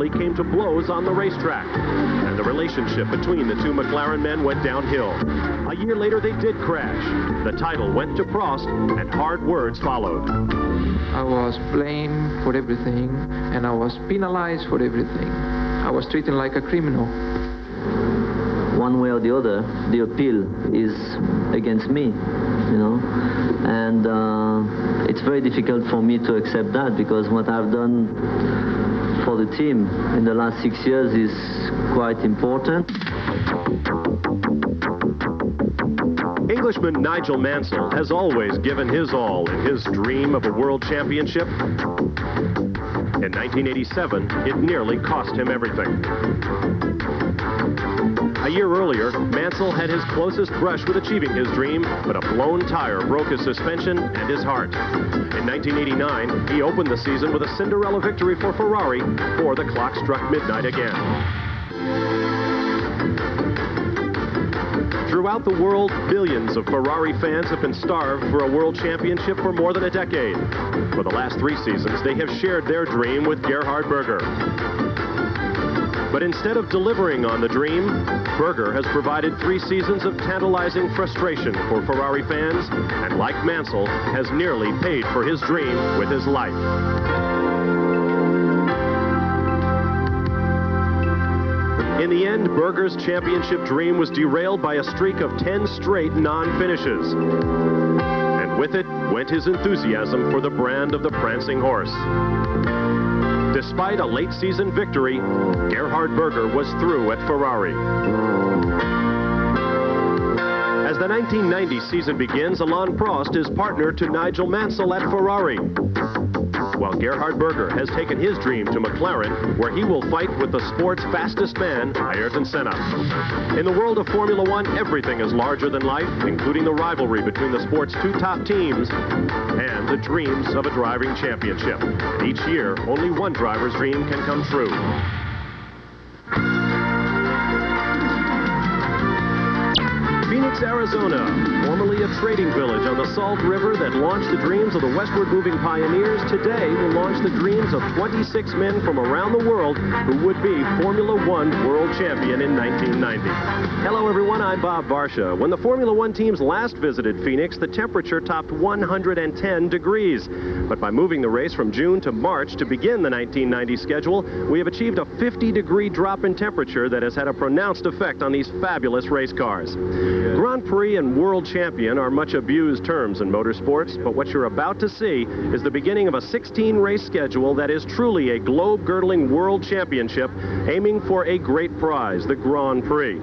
came to blows on the racetrack, and the relationship between the two McLaren men went downhill. A year later, they did crash. The title went to Prost, and hard words followed. I was blamed for everything, and I was penalized for everything. I was treated like a criminal. One way or the other, the appeal is against me, you know, and it's very difficult for me to accept that, because what I've done for the team in the last 6 years is quite important. Englishman Nigel Mansell has always given his all in his dream of a world championship. In 1987, it nearly cost him everything. A year earlier, Mansell had his closest brush with achieving his dream, but a blown tire broke his suspension and his heart. In 1989, he opened the season with a Cinderella victory for Ferrari before the clock struck midnight again. Throughout the world, billions of Ferrari fans have been starved for a world championship for more than a decade. For the last 3 seasons, they have shared their dream with Gerhard Berger. But instead of delivering on the dream, Berger has provided 3 seasons of tantalizing frustration for Ferrari fans, and like Mansell, has nearly paid for his dream with his life. In the end, Berger's championship dream was derailed by a streak of 10 straight non-finishes. And with it went his enthusiasm for the brand of the prancing horse. Despite a late-season victory, Gerhard Berger was through at Ferrari. As the 1990 season begins, Alain Prost is partner to Nigel Mansell at Ferrari, while Gerhard Berger has taken his dream to McLaren, where he will fight with the sport's fastest man, Ayrton Senna. In the world of Formula One, everything is larger than life, including the rivalry between the sport's 2 top teams and the dreams of a driving championship. And each year, only one driver's dream can come true. Phoenix, Arizona, formerly a trading village on the Salt River that launched the dreams of the westward moving pioneers, today will launch the dreams of 26 men from around the world who would be Formula One world champion in 1990. Hello everyone, I'm Bob Varsha. When the Formula One teams last visited Phoenix, the temperature topped 110 degrees. But by moving the race from June to March to begin the 1990 schedule, we have achieved a 50-degree drop in temperature that has had a pronounced effect on these fabulous race cars. Grand Prix and World Champion are much abused terms in motorsports, but what you're about to see is the beginning of a 16-race schedule that is truly a globe-girdling world championship aiming for a great prize, the Grand Prix.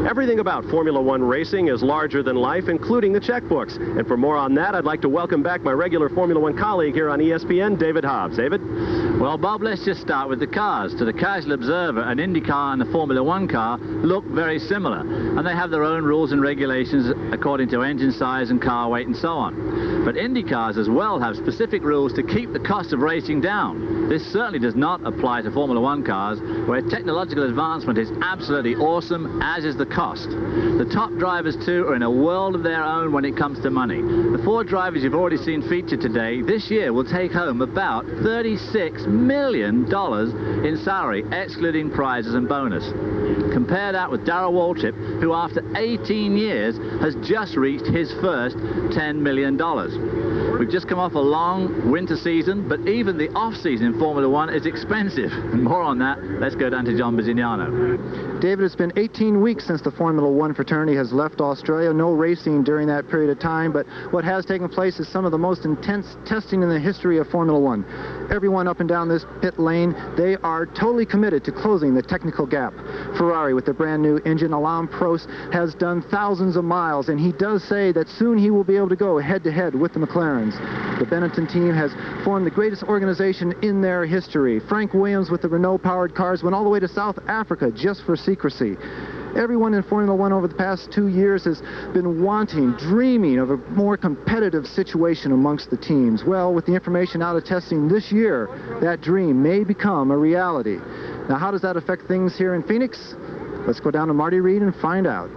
Everything about Formula One racing is larger than life, including the checkbooks. And for more on that, I'd like to welcome back my regular Formula One colleague here on ESPN, David Hobbs. David? Well, Bob, let's just start with the cars. To the casual observer, an Indy car and a Formula One car look very similar, and they have their own rules and regulations according to engine size and car weight and so on. But Indy cars as well have specific rules to keep the cost of racing down. This certainly does not apply to Formula One cars, where technological advancement is absolutely awesome, as is the cost. The top drivers, too, are in a world of their own when it comes to money. The 4 drivers you've already seen featured today, this year will take home about $36 million in salary, excluding prizes and bonus. Compare that with Darrell Waltrip, who after 18 years has just reached his first $10 million. We've just come off a long winter season, but even the off-season in Formula One is expensive. And more on that, let's go down to John Bisignano. David, it's been 18 weeks since the Formula One fraternity has left Australia. No racing during that period of time, but what has taken place is some of the most intense testing in the history of Formula One. Everyone up and down this pit lane, they are totally committed to closing the technical gap. Ferrari, with their brand new engine, Alain Prost, has done thousands of miles, and he does say that soon he will be able to go head-to-head with the McLarens. The Benetton team has formed the greatest organization in their history. Frank Williams with the Renault-powered cars went all the way to South Africa just for secrecy. Everyone in Formula One over the past 2 years has been dreaming of a more competitive situation amongst the teams. Well, with the information out of testing this year, that dream may become a reality. Now, how does that affect things here in Phoenix? Let's go down to Marty Reed and find out.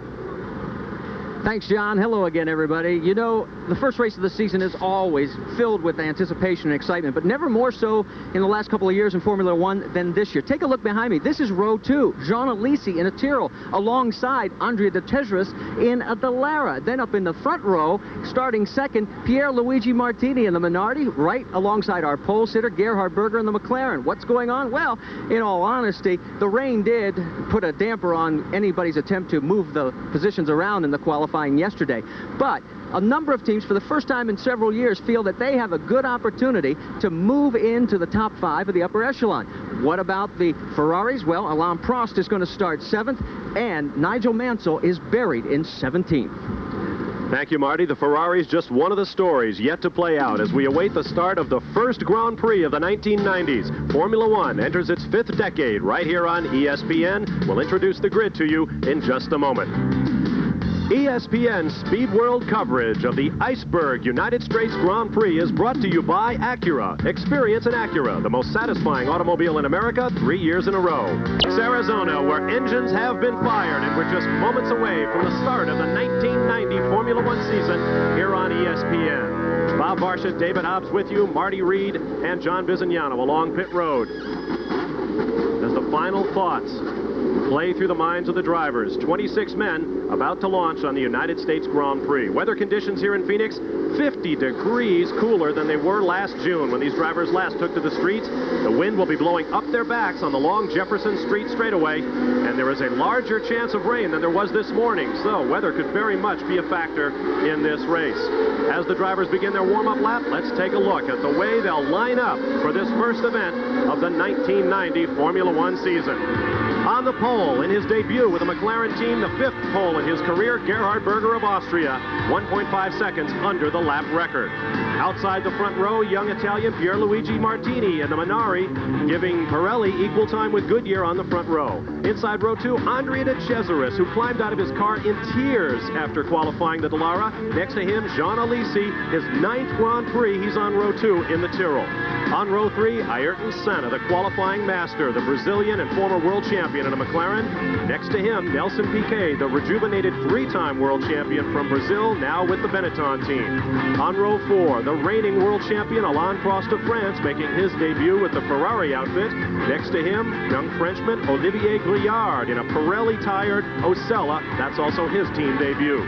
Thanks, John. Hello again, everybody. You know, the first race of the season is always filled with anticipation and excitement, but never more so in the last couple of years in Formula One than this year. Take a look behind me. This is row 2. Jean Alesi in a Tyrrell alongside Andrea de Tegeris in a Dallara. Then up in the front row, starting second, Pierluigi Martini in the Minardi, right alongside our pole sitter, Gerhard Berger in the McLaren. What's going on? Well, in all honesty, the rain did put a damper on anybody's attempt to move the positions around in the qualifying yesterday. But a number of teams, for the first time in several years, feel that they have a good opportunity to move into the top 5 of the upper echelon. What about the Ferraris? Well, Alain Prost is going to start 7th, and Nigel Mansell is buried in 17th. Thank you, Marty. The Ferrari's just one of the stories yet to play out as we await the start of the first Grand Prix of the 1990s. Formula One enters its 5th decade right here on ESPN. We'll introduce the grid to you in just a moment. ESPN Speed World coverage of the Iceberg United States Grand Prix is brought to you by Acura. Experience an Acura, the most satisfying automobile in America, 3 years in a row. It's Arizona, where engines have been fired, and we're just moments away from the start of the 1990 Formula One season here on ESPN. Bob Varsha, David Hobbs with you, Marty Reed, and John Bizignano along pit road. As the final thoughts play through the minds of the drivers. 26 men about to launch on the United States Grand Prix. Weather conditions here in Phoenix, 50 degrees cooler than they were last June when these drivers last took to the streets. The wind will be blowing up their backs on the long Jefferson Street straightaway, and there is a larger chance of rain than there was this morning, so weather could very much be a factor in this race. As the drivers begin their warm-up lap, let's take a look at the way they'll line up for this first event of the 1990 Formula One season. On the pole in his debut with the McLaren team, the 5th pole in his career, Gerhard Berger of Austria, 1.5 seconds under the lap record. Outside the front row, young Italian Pierluigi Martini in the Minardi, giving Pirelli equal time with Goodyear on the front row. Inside row 2, Andrea de Tegeris, who climbed out of his car in tears after qualifying the Dallara. Next to him, Jean Alesi, his 9th Grand Prix. He's on row 2 in the Tyrrell. On row 3, Ayrton Senna, the qualifying master, the Brazilian and former world champion in a McLaren. Next to him, Nelson Piquet, the rejuvenated 3-time world champion from Brazil, now with the Benetton team. On row 4, the reigning world champion Alain Prost of France, making his debut with the Ferrari outfit. Next to him, young Frenchman Olivier Grilliard in a Pirelli-tired Osella. That's also his team debut.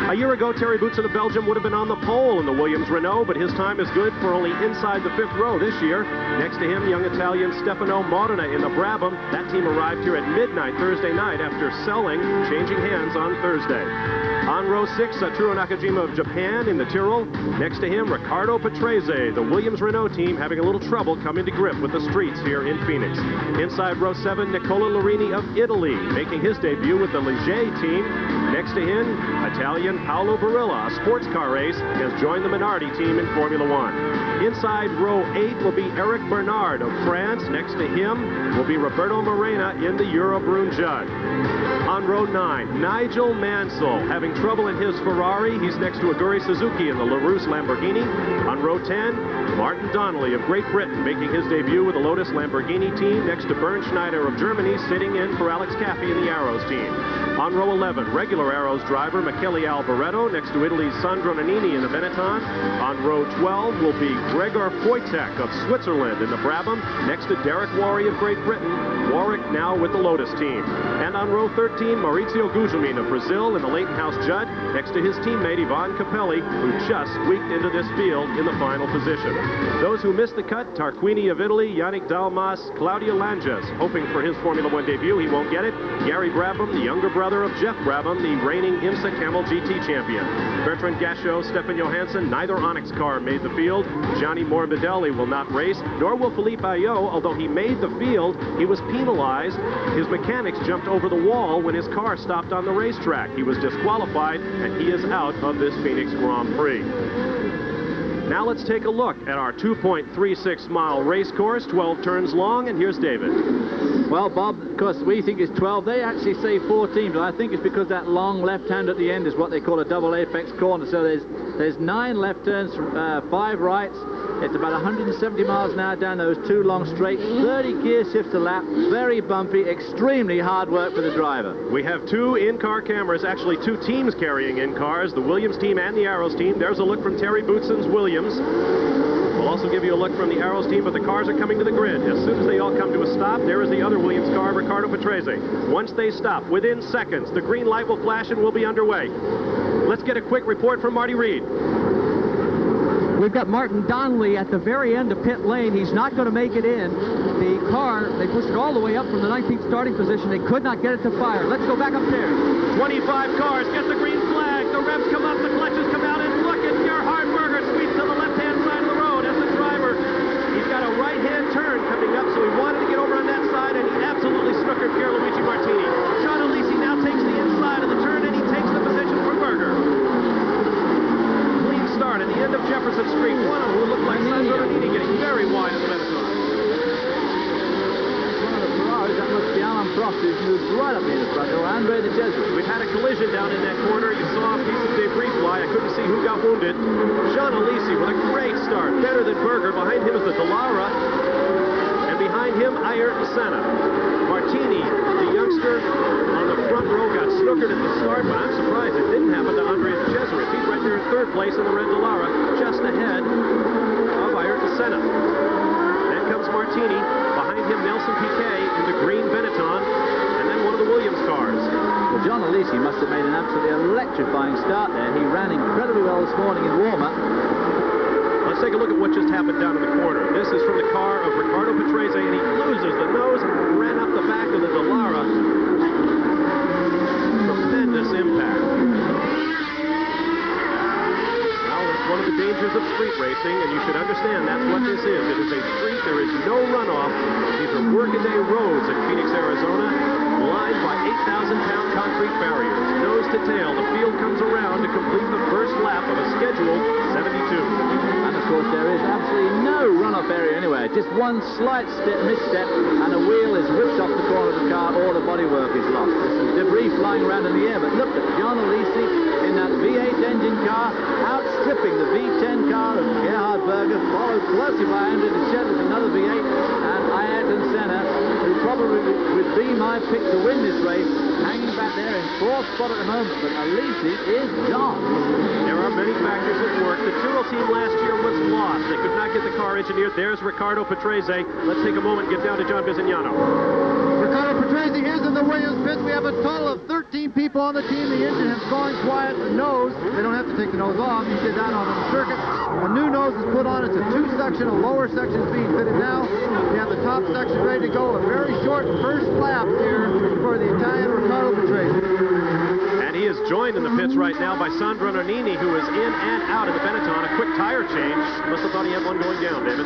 A year ago, Terry Boutsen of Belgium would have been on the pole in the Williams-Renault, but his time is good for only inside the 5th row this year. Next to him, young Italian Stefano Modena in the Brabham. That team arrived here at midnight Thursday night after changing hands on Thursday. On row 6, Satoru Nakajima of Japan in the Tyrrell. Next to him, Riccardo Patrese, the Williams-Renault team, having a little trouble coming to grip with the streets here in Phoenix. Inside row 7, Nicola Larini of Italy, making his debut with the Ligier team. Next to him, Italian Paolo Barilla, a sports car race, has joined the Minardi team in Formula One. Inside row 8 will be Eric Bernard of France. Next to him will be Roberto Morena in the Eurobrunn Judd. On row 9, Nigel Mansell, having trouble in his Ferrari. He's next to Aguri Suzuki in the LaRousse Lamborghini. On row 10, Martin Donnelly of Great Britain, making his debut with the Lotus Lamborghini team, next to Bernd Schneider of Germany, sitting in for Alex Caffey in the Arrows team. On row 11, regular Arrows driver Michele Alboreto, next to Italy's Sandro Nannini in the Benetton. On row 12 will be Gregor Wojtek of Switzerland in the Brabham, next to Derek Warry of Great Britain. Warwick now with the Lotus team. And on row 13, Maurizio Gugelmin of Brazil in the Leighton House Judd, next to his teammate Ivan Capelli, who just squeaked into this field in the final position. Those who missed the cut, Tarquini of Italy, Yannick Dalmas, Claudio Langes, hoping for his Formula One debut. He won't get it. Gary Brabham, the younger brother of Jeff Brabham, the reigning IMSA Camel GT champion. Bertrand Gachot, Stefan Johansson, neither Onyx car made the field. Gianni Morbidelli will not race, nor will Philippe Ayot, although he made the field. He was penalized. His mechanics jumped over the wall when his car stopped on the racetrack. He was disqualified, and he is out of this Phoenix Grand Prix. Now let's take a look at our 2.36-mile race course, 12 turns long, and here's David. Well, Bob, of course, we think it's 12. They actually say 14, but I think it's because that long left hand at the end is what they call a double apex corner. So there's 9 left turns, 5 rights, It's about 170 miles an hour down those two long straights, 30 gear shifts a lap, very bumpy, extremely hard work for the driver. We have two in-car cameras, actually two teams carrying in-cars, the Williams team and the Arrows team. There's a look from Terry Bootson's Williams. We'll also give you a look from the Arrows team, but the cars are coming to the grid. As soon as they all come to a stop, there is the other Williams car, Ricardo Patrese. Once they stop, within seconds, the green light will flash and we'll be underway. Let's get a quick report from Marty Reed. We've got Martin Donnelly at the very end of pit lane. He's not going to make it in. The car, they pushed it all the way up from the 19th starting position. They could not get it to fire. Let's go back upstairs. 25 cars get the green flag. The revs come up, the clutches come out, and look at Gerhard Berger sweeps to the left-hand side of the road as the driver. He's got a right-hand turn coming up, so he wanted to get over on that side, and he absolutely snookered Pierluigi Martini. John Alesi now takes the inside of the turn, and he takes the position from Berger. Clean start at the end of Jefferson Street. One of who looked like Sandro Nannini getting very wide in the Benetton. That must be Alan Prost, who's moved right up near the front door. Andre De Cesaris. We've had a collision down in that corner. You saw a piece of debris fly. I couldn't see who got wounded. Jean Alesi with a great start. Better than Berger. Behind him is the Dallara. And behind him, Ayrton Senna. Martini, the youngster on the front row, got snookered at the start, but I'm surprised it didn't happen to Andre De Cesaris. He's right there in third place in the red Dallara, just ahead of Ayrton Senna. Then comes Martini. Behind him, Nelson Piquet in the green Benetton, and then one of the Williams cars. Well, John Alesi must have made an absolutely electrifying start there. He ran incredibly well this morning in warm-up. Let's take a look at what just happened down in the corner. This is from the car of Ricardo Patrese, and he loses the nose and ran up the back of the Dallara. Tremendous impact. Well, that's one of the dangers of street racing, and you should understand that's what this is. It is a street. There is no runoff. These are workaday roads in Phoenix, Arizona, lined by 8,000-pound concrete barriers. Nose to tail, the field comes around to complete the first lap of a scheduled 72. And of course, there is absolutely no runoff area anywhere. Just one slight misstep, and a wheel is whipped off the corner of the car, or the bodywork is lost. There's some debris flying around in the air, but look at John Alesi in that V8 engine car, outstripping the V10 car of Gerhard Berger, followed closely by Andre De Cesaris, another V8, and Ayrton Senna, who probably would be my pick to win this race, hanging back there in fourth spot at the moment, but Alesi is gone. There are many factors at work. The Tyrrell team last year was lost. They could not get the car engineered. There's Ricardo Patrese. Let's take a moment and get down to John Bizignano. Ricardo Patrese is in the Williams pits. We have a total of 13 people on the team. The engine has gone quiet. The nose, they don't have to take the nose off. He did that on the circuit. A new nose is put on. It's a two-section. A lower section is being fitted now. We have the top section ready to go. A very short first lap here for the Italian Ricardo Patrese. And he is joined in the pits right now by Sandro Nannini, who is in and out of the Benetton. A quick tire change. Must have thought he had one going down, David.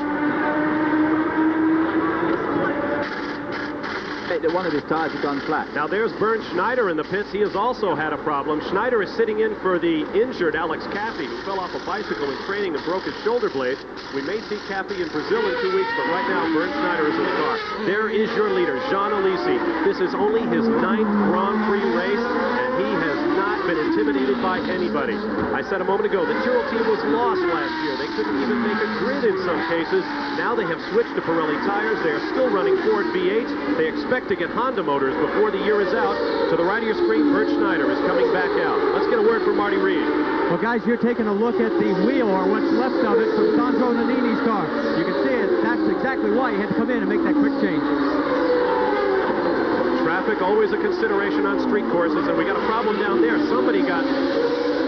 One of his tires had gone flat. Now there's Bernd Schneider in the pits. He has also had a problem. Schneider is sitting in for the injured Alex Caffey, who fell off a bicycle in training and broke his shoulder blade. We may see Caffey in Brazil in 2 weeks, but right now Bernd Schneider is in the car. There is your leader, Jean Alesi. This is only his 9th Grand Prix race, and he has not been intimidated by anybody. I said a moment ago, the Tyrrell team was lost last year. They couldn't even make a grid in some cases. Now they have switched to Pirelli tires. They are still running Ford V8s. They expect to get Honda motors before the year is out. To the right of your screen, Bernd Schneider is coming back out. Let's get a word from Marty Reed. Well, guys, you're taking a look at the wheel, or what's left of it, from Sandro Nannini's car. You can see it. That's exactly why he had to come in and make that quick change. Traffic, always a consideration on street courses, and we got a problem down there. Somebody got...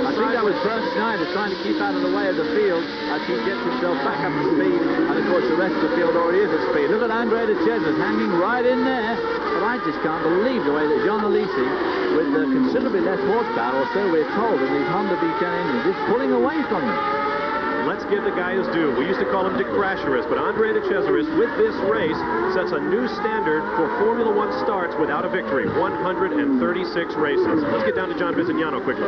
I think that was Bernd Schneider trying to keep out of the way of the field as he gets himself back up to speed. And of course the rest of the field already is at speed. Look at Andre De Cesaris hanging right in there. But I just can't believe the way that Jean Alesi, with considerably less horsepower, or so we're told, in these Honda V10 engines, is pulling away from them. Let's give the guy his due. We used to call him Dick Crasherist, but Andre De Cesaris, with this race, sets a new standard for Formula One starts without a victory. 136 races. Let's get down to John Bizignano quickly.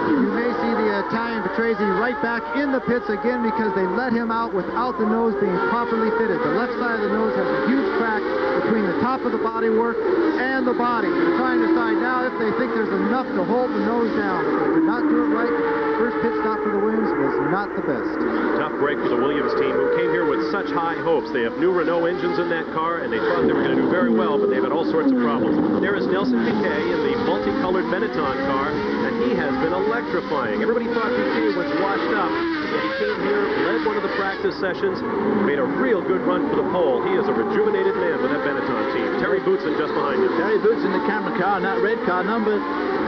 You may see the Italian Patrese right back in the pits again because they let him out without the nose being properly fitted. The left side of the nose has a huge crack between the top of the body work and the body. They're trying to decide now if they think there's enough to hold the nose down. If they did not do it right, first pit stop for the Williams was not the best. Tough break for the Williams team, who came here with such high hopes. They have new Renault engines in that car, and they thought they were going to do very well, but they've had all sorts of problems. There is Nelson Piquet in the multicolored Benetton car, and he has been electrifying. Everybody thought Piquet was washed up, yet he came here, led one of the practice sessions, made a real good run for the pole. He is a rejuvenated man with that Benetton team. Terry Boutsen just behind him. Terry Boutsen in the camera car, and that red car, number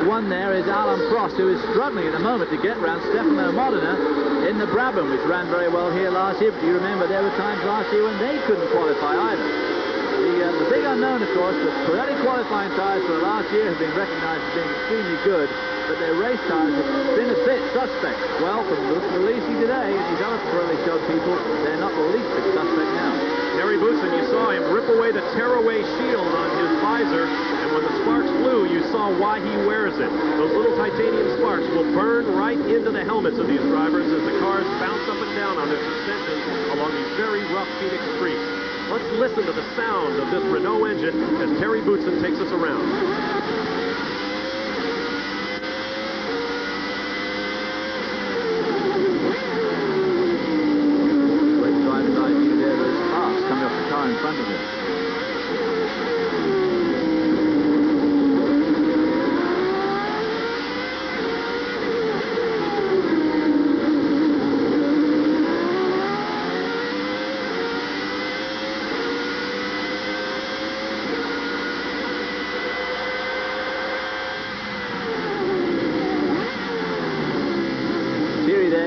1 there is Alan Prost, who is struggling at the moment to get round Stefano Modena in the Brabham, which ran very well here last year. But do you remember there were times last year when they couldn't qualify either? The big unknown, of course, the Pirelli qualifying tyres for last year have been recognized as being extremely good, but their race tyres have been a bit suspect. Well, from Lisi today and these other Pirelli show people, they're not the least bit suspect now. Terry Boutsen, you saw him rip away the tearaway shield on his visor, and when the sparks flew, you saw why he wears it. Those little titanium sparks will burn right into the helmets of these drivers as the cars bounce up and down on their suspensions along these very rough Phoenix streets. Let's listen to the sound of this Renault engine as Terry Boutsen takes us around. Great driver's eye view there, those sparks coming off the car in front of him.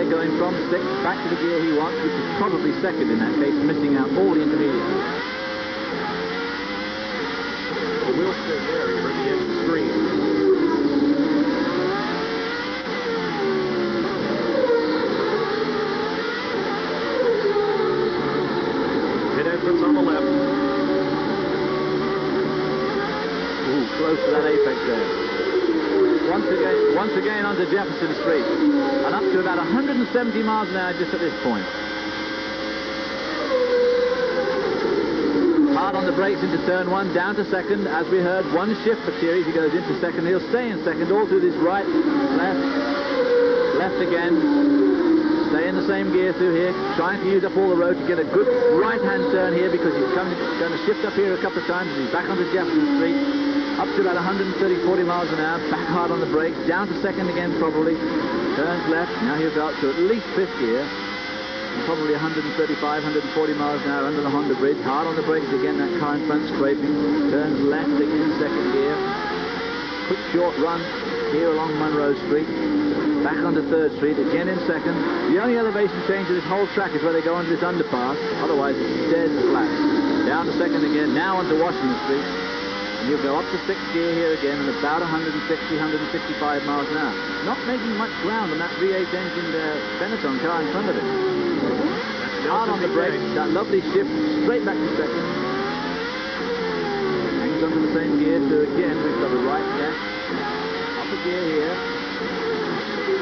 Going from 6th back to the gear he wants, which is probably 2nd in that case, missing out all the intermediates. The wheel spin there, you heard the engine scream. Pit entrance on the left. Ooh, close to that apex there. Once again onto Jefferson Street, and up to about 170 miles an hour just at this point. Hard on the brakes into turn 1, down to 2nd. As we heard, 1 shift for Thierry. He goes into 2nd. He'll stay in 2nd all through this right, left again. Stay in the same gear through here, trying to use up all the road to get a good right-hand turn here, because he's going to shift up here a couple of times as he's back onto Jefferson Street. Up to about 130-40 miles an hour, back hard on the brakes, down to 2nd again probably, turns left, now he'll go up to at least 5th gear, and probably 135-140 miles an hour under the Honda bridge, hard on the brakes again, that car in front scraping, turns left again, 2nd gear, quick short run here along Monroe Street, back onto 3rd Street, again in 2nd. The only elevation change of this whole track is where they go onto this underpass, otherwise it's dead flat. Down to 2nd again, now onto Washington Street. And you'll go up to 6th gear here again and about 160-165 miles an hour. Not making much ground on that V8 engine Benetton car in front of it. Hard on the brakes, that lovely shift straight back to 2nd. Hangs onto the same gear, so again we've got a right, left, up a gear here,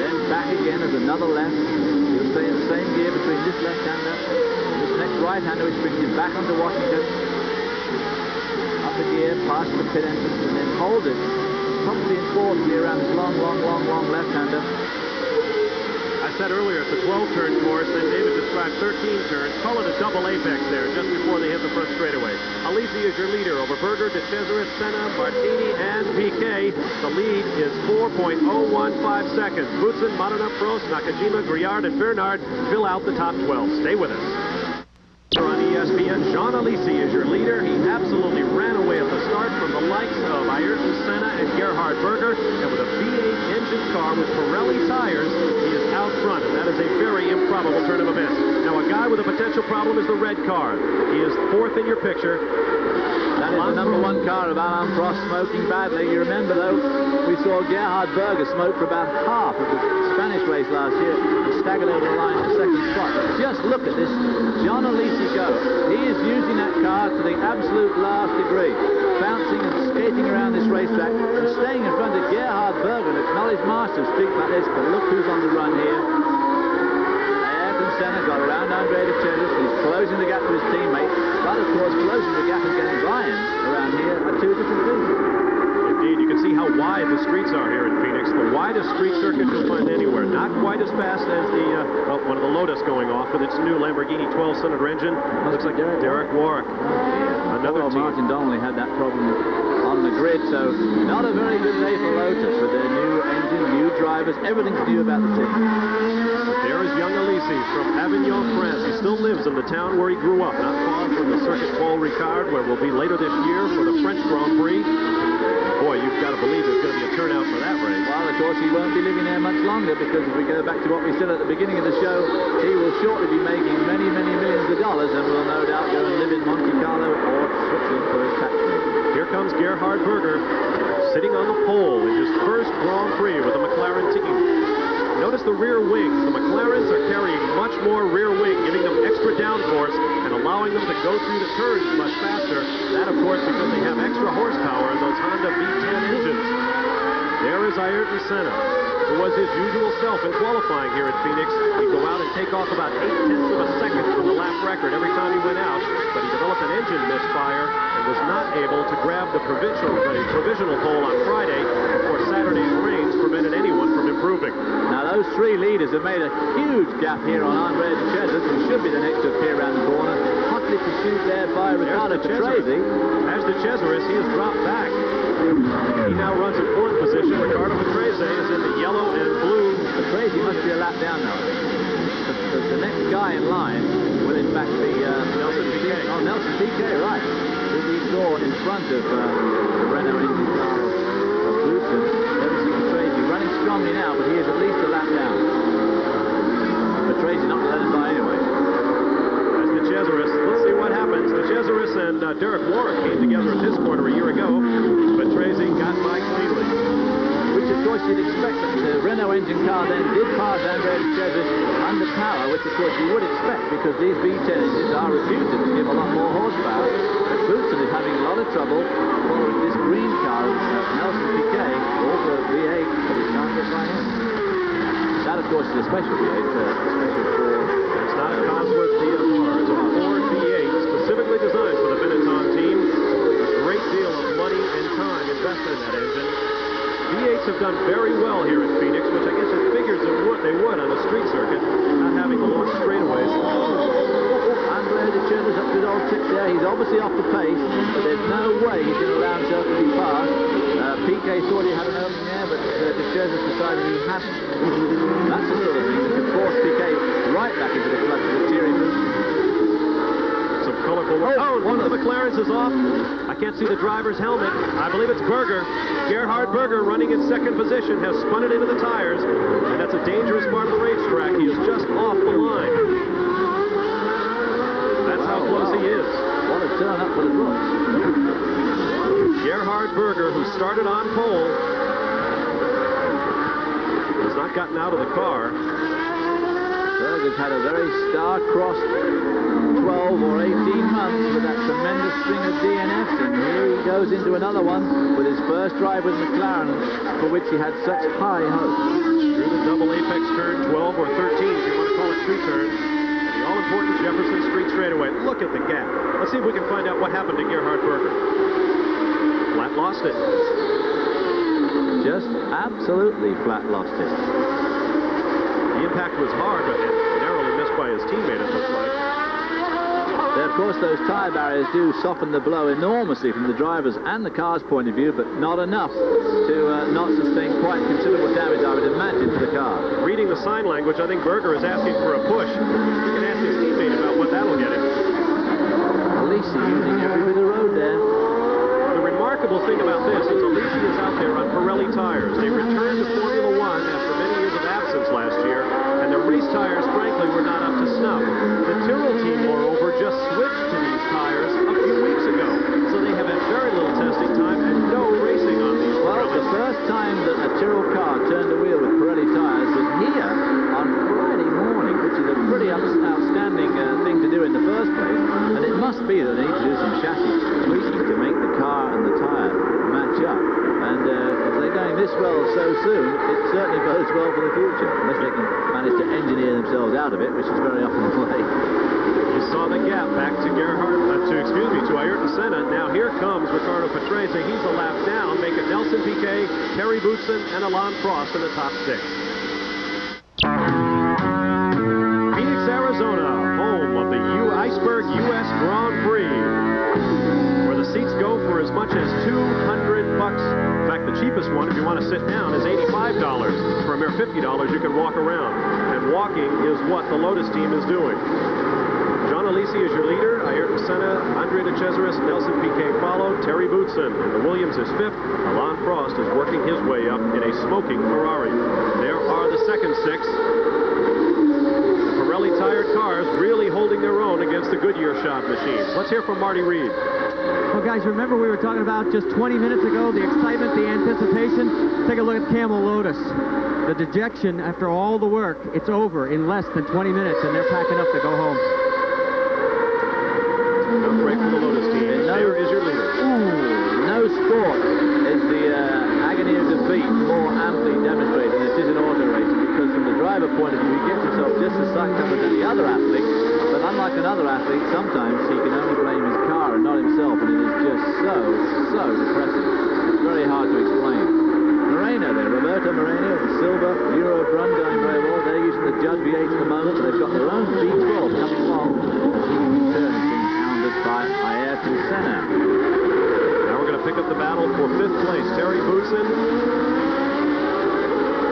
then back again as another left. You'll stay in the same gear between this left-hander and this next right-hander, which brings you back onto Washington. The gear, past the pit entrance, and then hold it probably in 4th gear around this long left-hander. I said earlier it's a 12-turn course, then David described 13 turns. Call it a double apex there just before they hit the front straightaway. Alesi is your leader over Berger, De Cesaris, Senna, Martini, and Piquet. The lead is 4.015 seconds. Boutsen, Modena, Prost, Nakajima, Griard, and Bernard fill out the top 12. Stay with us. On ESPN, Jean Alesi is your leader. He absolutely ran away at the start from the likes of Ayrton Senna and Gerhard Berger, and with a V8 engine car with Pirelli tires, he is out front, and that is a very improbable turn of events. Now, a guy with a potential problem is the red car. He is 4th in your picture. That is the number 1 car of Alain Prost, smoking badly. You remember, though, we saw Gerhard Berger smoke for about half of the Spanish race last year and staggered over the line to 2nd spot. Just look at this Jean Alesi go. He is using that car to the absolute last degree, bouncing and skating around this racetrack and staying in front of Gerhard Berger, an acknowledged master of street like this. But look who's on the run here. Ayrton Senna got around Andre de Cesaris. He's closing the gap to his teammate, but of course closing the gap and getting Ryan around the streets are here in Phoenix. The widest street circuit you'll find anywhere. Not quite as fast as the, well, one of the Lotus going off with its new Lamborghini 12-cylinder engine. Looks like Derek Warwick. Another team. Martin Donnelly had that problem on the grid, so not a very good day for Lotus with their new engine, new drivers, everything's new about the team. There is young Alesi from Avignon, France. He still lives in the town where he grew up, not far from the Circuit Paul Ricard, where we'll be later this year for the French Grand Prix. Boy, you've got to believe there's going to be a turnout for that race. Well, of course, he won't be living there much longer, because if we go back to what we said at the beginning of the show, he will shortly be making many, many millions of dollars and will no doubt go and live in Monte Carlo or Switzerland for his tax making. Here comes Gerhard Berger, sitting on the pole in his first Grand Prix with the McLaren team. Notice the rear wings. The McLarens are carrying much more rear wing, giving them extra downforce and allowing them to go through the turns much faster. That, of course, because they have extra horsepower in those Honda V10 engines. There is Ayrton Senna, who was his usual self in qualifying here at Phoenix. He'd go out and take off about 0.8 of a second from the lap record every time he went out, but he developed an engine misfire and was not able to grab the provisional pole on Friday before Saturday's rains prevented anyone from improving. Now, those three leaders have made a huge gap here on Andrea De Cesaris, who should be the next to appear around the corner. Hotly pursued there by Riccardo Patrese. As De Cesaris, he has dropped back. He now runs in fourth position. Riccardo Patrese is in the yellow and blue. Patrese must be a lap down now. The next guy in line will in fact be Nelson Piquet. Oh, Nelson Piquet, right. Who we saw in front of the Renault engine car of Lutsen. Nelson Patrese running strongly now, but he is at least a lap down. Patrese not let him by anyway. As De Cesaris, let's see what happens. De Cesaris and Derek Warwick came together at this corner a year ago. Patrese got by cleanly. Which, of course, you'd expect that the Renault engine car then did pass Andrea De Cesaris under power, which, of course, you would expect because these V10 engines are reputed to give a lot more horsepower. But Lutsen is having a lot of trouble following this green car of Nelson Piquet, also a V8, but he can't get by him. That, of course, is a special V8, special for... It's not a Cosworth DSR, it's a Ford V8 specifically designed for the Benetton team. A great deal of money and time invested in that engine. V8s have done very well here at Phoenix, which I guess it figures they would on a street circuit, not having the long straightaways. Andrea De Cesaris up to his old trick there. He's obviously off the pace, but there's no way he's going to allow himself to be passed. Piquet thought he had an opening there, but De Cesaris decided he hadn't. That's the sort of thing that could force Piquet right back into the clutch of the Thierry Meusen. Some colorful work. Oh, one of the McLarens is off. I can't see the driver's helmet. I believe it's Berger. Gerhard Berger, running in second position, has spun it into the tires, and that's a dangerous part of the racetrack. He is just off the line. That's how close he is. What a turn up for the books. Gerhard Berger, who started on pole, has not gotten out of the car. Berger's had a very star-crossed 12 or 18 months with that tremendous string of DNFs, and here he goes into another one with his first drive with McLaren, for which he had such high hopes. Through the double apex turn, 12 or 13, if you want to call it two turns, and the all-important Jefferson Street straightaway. Look at the gap. Let's see if we can find out what happened to Gerhard Berger. Flat lost it. Just absolutely flat lost it. The impact was hard, but narrowly missed by his teammate, it looks like. Of course, those tyre barriers do soften the blow enormously from the driver's and the car's point of view, but not enough to not sustain quite considerable damage, I would imagine, to the car. Reading the sign language, I think Berger is asking for a push. You can ask his teammate about what that'll get him. Alesi using every bit of road there. The remarkable thing about this is Alesi is out there on Pirelli tires. They returned to Formula One after many years of absence last year, and the race tires, frankly, were not up to snuff. The Tyrrell team, moreover, just switched to these tires a few weeks ago, so they have had very little testing time and no racing on these. Well, the first time that a Tyrrell car turned a wheel with Pirelli tires was here on Friday morning, which is a pretty outstanding thing to do in the first place, and it must be that they need to do some chassis tweaking to make the car and the tire match up. And if they're going this well so soon, it certainly bodes well for the future, unless they can manage to engineer themselves out of it, which is very often the way. You Saw the gap back to to Ayrton Senna. Now here comes Riccardo Patrese. He's a lap down, making Nelson Piquet, Terry Boutsen, and Alain Prost in the top 6. Phoenix, Arizona, home of the Iceberg U.S. Grand Prix, where the seats go for as much as $200. In fact, the cheapest one, if you want to sit down, is $85. For a mere $50, you can walk around. And walking is what the Lotus team is doing. John Alesi is your leader. Ayrton Senna, Andre de Cesaris, Nelson Piquet followed. Terry Boutsen in the Williams is 5th. Alain Prost is working his way up in a smoking Ferrari. There are the second 6. The Pirelli tired cars really holding their own against the Goodyear shop machines. Let's hear from Marty Reed. Well, guys, remember we were talking about just 20 minutes ago, the excitement, the anticipation? Take a look at Camel Lotus. The dejection after all the work. It's over in less than 20 minutes, and they're packing up to go home. No break for the Lotus team. And there is your leader. No sport is the agony of defeat more amply demonstrated than it is in auto racing, because from the driver point of view, he gets himself just as sucked up as any other athlete. But unlike another athlete, sometimes he can only blame his car and not himself, and it is just so depressing. It's very hard to explain. Moreno there, Roberto Moreno, the silver Euro run going very well. They're using the Judd V8 at the moment, but they've got their own V12 coming along. As he in turn is being hounded by Ayrton Senna. Now we're going to pick up the battle for 5th place. Terry Boutsen.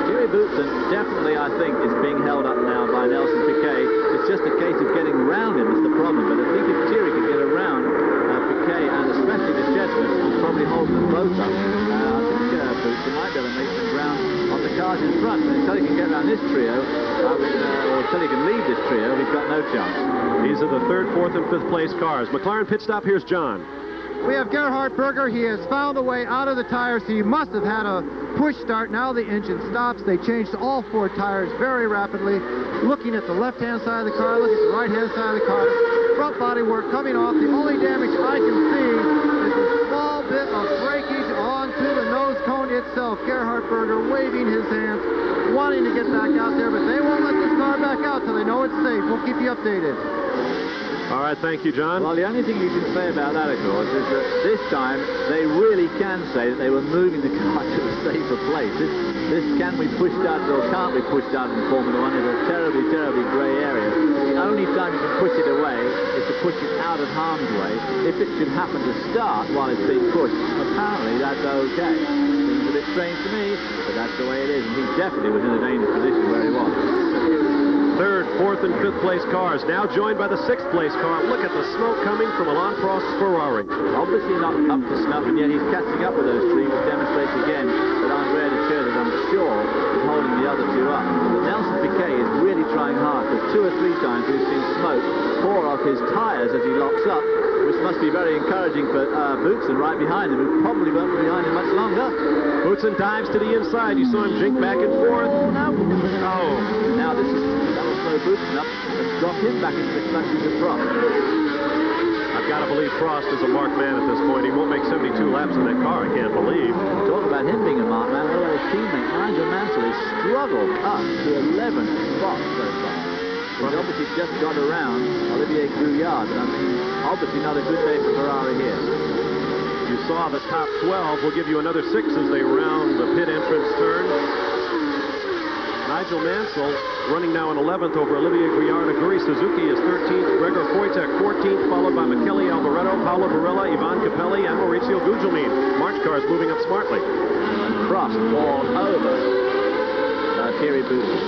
Terry Boutsen definitely, I think, is being held up now by Nelson Piquet. It's just a case of getting around him is the problem. But I think if Thierry can get around Piquet, and especially the Chestnut, will probably hold them both up. Boutsen might be able to make some ground on the cars in front. But until he can get around this trio, or until he can lead this trio, he's got no chance. These are the 3rd, 4th, and 5th place cars. McLaren pit stop. Here's John. We have Gerhard Berger. He has found a way out of the tires. He must have had a push start. Now the engine stops. They changed all 4 tires very rapidly. Looking at the left-hand side of the car, look at the right-hand side of the car. Front body work coming off. The only damage I can see is a small bit of breakage onto the nose cone itself. Gerhard Berger waving his hands, wanting to get back out there, but they won't let this car back out till they know it's safe. We'll keep you updated. All right, thank you, John. Well, the only thing you can say about that, of course, is that this time they really can say that they were moving the car to a safer place. This can we push out or can't we push out in Formula 1 is a terribly, terribly grey area. The only time you can push it away is to push it out of harm's way. If it should happen to start while it's being pushed, apparently that's okay. Seems a bit strange to me, but that's the way it is, and he definitely was in a dangerous position where he was. 3rd, 4th, and 5th place cars now joined by the 6th place car. Look at the smoke coming from Alain Prost's Ferrari. Obviously not up to snuff, and yet he's catching up with those 3, which demonstrates again that Andre de Cesaris, I'm sure, is holding the other 2 up. But Nelson Piquet is really trying hard, because 2 or 3 times we've seen smoke pour off his tyres as he locks up, which must be very encouraging for Boutsen right behind him, who probably won't be behind him much longer. Boutsen dives to the inside. You saw him jink back and forth. Oh, now this is... Boutsen up and drop him back into the clutches of Prost. I've got to believe Prost is a marked man at this point. He won't make 72 laps in that car, I can't believe. Talk about him being a marked man. Well, his teammate Nigel Mansell has struggled up to 11th spot so far. He's obviously just got around Olivier Grouillard. I mean, obviously not a good day for Ferrari here. You saw the top 12. We'll give you another 6 as they round the pit entrance turn. Nigel Mansell running now in 11th over Olivier Grouillard. Aguri Suzuki is 13th. Gregor Wojtek 14th, followed by Michele Alboreto, Paolo Barella, Ivan Capelli, and Maurizio Gugelmin. March cars moving up smartly. And Prost all over Thierry Boutsen.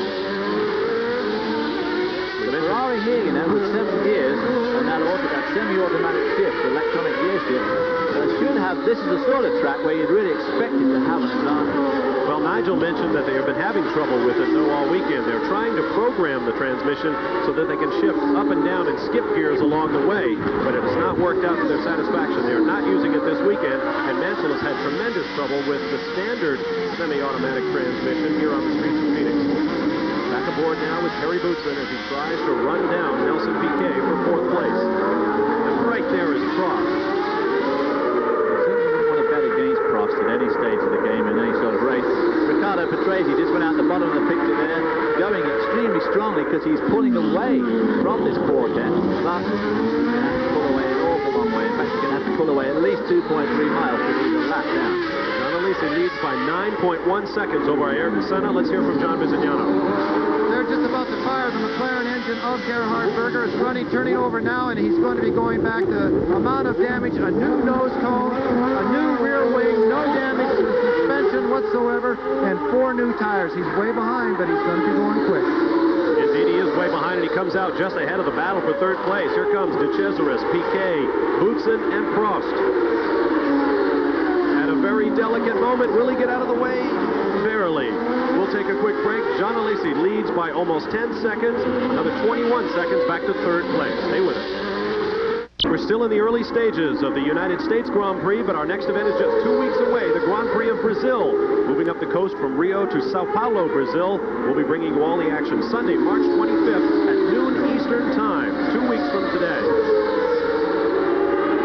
The Ferrari here, you know, with 7 gears and that semi-automatic shift, electronic gear shift, should have, this is the sort of track where you'd really expect it to have an advantage. Well, Nigel mentioned that they have been having trouble with it, though, all weekend. They're trying to program the transmission so that they can shift up and down and skip gears along the way, but it has not worked out to their satisfaction. They are not using it this weekend, and Mansell has had tremendous trouble with the standard semi-automatic transmission here on the streets of Phoenix. Back aboard now with Terry Boutsen as he tries to run down Nelson Piquet for 4th place. And right there is Prost. At any stage of the game in any sort of race. Riccardo Patrese just went out the bottom of the picture there, going extremely strong strongly because he's pulling away from this quartet, but he's going to have to pull away an awful long way. In fact, he's going to have to pull away at least 2.3 miles to lead a lap down. John Alesi leads by 9.1 seconds over Ayrton Senna. Let's hear from John Visignano. They're just about to fire the McLaren engine of Gerhard Berger. It's turning over now, and he's going to be going back to amount of damage, a new nose cone, a new rear wing, no damage to the suspension whatsoever, and 4 new tires. He's way behind, but he's going to be going quick. Indeed, he is way behind, and he comes out just ahead of the battle for third place. Here comes De Cesaris, Piquet, Boutsen, and Prost. At a very delicate moment, will he get out of the way? Barely. We'll take a quick break. John Alesi leads by almost 10 seconds. Another 21 seconds back to third place. Stay with us. We're still in the early stages of the United States Grand Prix, but our next event is just 2 weeks away, the Grand Prix of Brazil. Moving up the coast from Rio to Sao Paulo, Brazil. We'll be bringing you all the action Sunday, March 25th at noon Eastern Time, 2 weeks from today.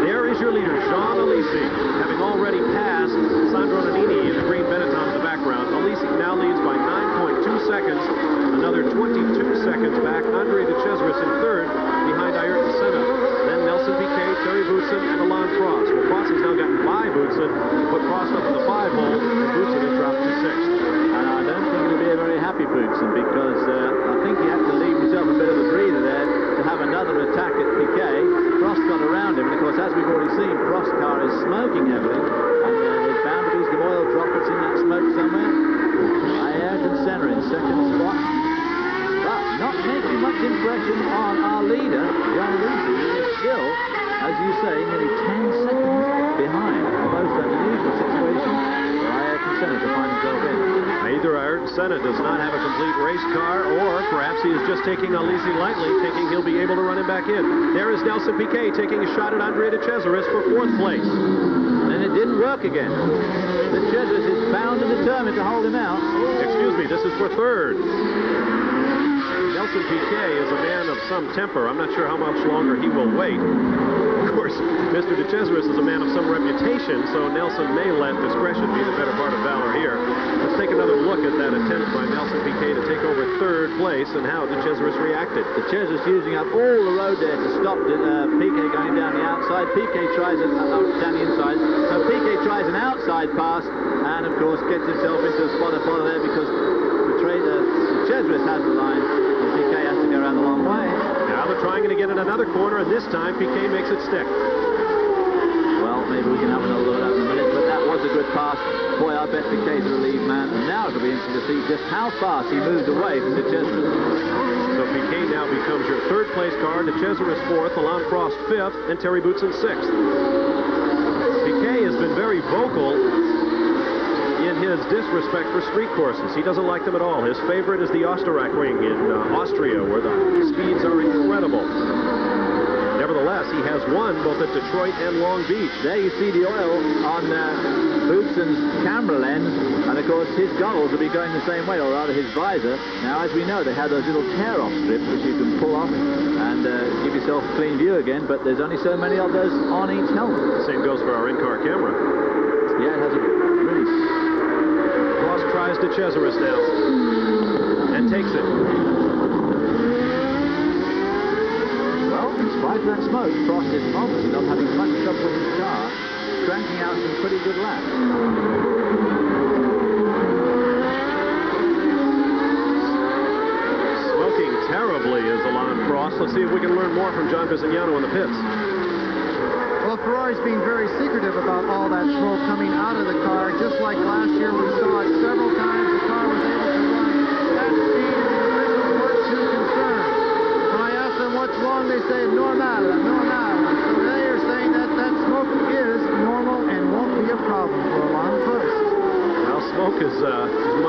There is your leader, Jean Alesi, having already passed Sandro Nannini in the green Benetton in the background. Alesi now leads by 9.2 seconds, another 22 seconds back. Andre De Cesaris in third, behind Ayrton Senna. Then Nelson Piquet, Thierry Boutsen, and Alain Prost. Well, Prost has now gotten by Boutsen, put Prost up in the 5 hole, and Boutsen has dropped to 6th. And I don't think he'll be a very happy Boutsen, because I think he had to leave himself a bit of a breather there to have another attack at Piquet. Prost got around him, and of course, as we've already seen, Prost's car is smoking heavily, and there's bound to be some oil droplets in that smoke somewhere. Ayrton Senna in second spot, but not making much impression on our leader, John Alesi, who is still, as you say, nearly 10 seconds behind. Most unusual situation for Ayrton Senna to find himself in. Either Ayrton Senna does not have a complete race car, or perhaps he is just taking Alesi lightly, thinking he'll be able to run him back in. There is Nelson Piquet taking a shot at Andre De Cesaris for 4th place. And it didn't work again. De Cesaris is bound and determined to hold him out. Excuse me, this is for 3rd. Nelson Piquet is a man of some temper. I'm not sure how much longer he will wait. Of course, Mr. De Cesaris is a man of some reputation, so Nelson may let discretion be the better part of valor here. Let's take another look at that attempt by Nelson Piquet to take over 3rd place and how De Cesaris reacted. De Cesaris using up all the road there to stop Piquet going down the outside. Piquet tries down the inside. So Piquet tries an outside pass and, of course, gets himself into a spot of bother there because De Cesaris has the line and Piquet has to go around the long way. Now they're trying to get in another corner, and this time Piquet makes it stick. Well, maybe we can have another look at that in a minute, but that was a good pass. Boy, I bet Piquet's a relieved man, and now it'll be interesting to see just how fast he moves away from De Cesaris. So Piquet now becomes your 3rd place car, De Cesaris 4th, Alain Prost 5th, and Thierry Boutsen 6th. Piquet has been very vocal in his disrespect for street courses. He doesn't like them at all. His favorite is the Österreichring in Austria, where the speeds are incredible. Nevertheless, he has won both at Detroit and Long Beach. There you see the oil on Boutsen's camera lens, and of course his goggles will be going the same way, or rather his visor. Now, as we know, they have those little tear-off strips which you can pull off and give yourself a clean view again, but there's only so many of those on each helmet. Same goes for our in-car camera. Yeah, it has a really... Prost tries De Cesaris now and takes it. Well, in spite of that smoke, Prost is obviously not having much trouble with his car, cranking out some pretty good laps. Smoking terribly is Alain Prost. Let's see if we can learn more from John Visignano in the pits. Well, Ferrari's being very secretive about all that smoke coming out of the car. Just like last year, we saw it several times. The car was able to run at speed, and the officials weren't too concerned. When I asked them what's wrong, they say normal, normal. So they are saying that that smoke is normal and won't be a problem for Alain Prost. Well, smoke is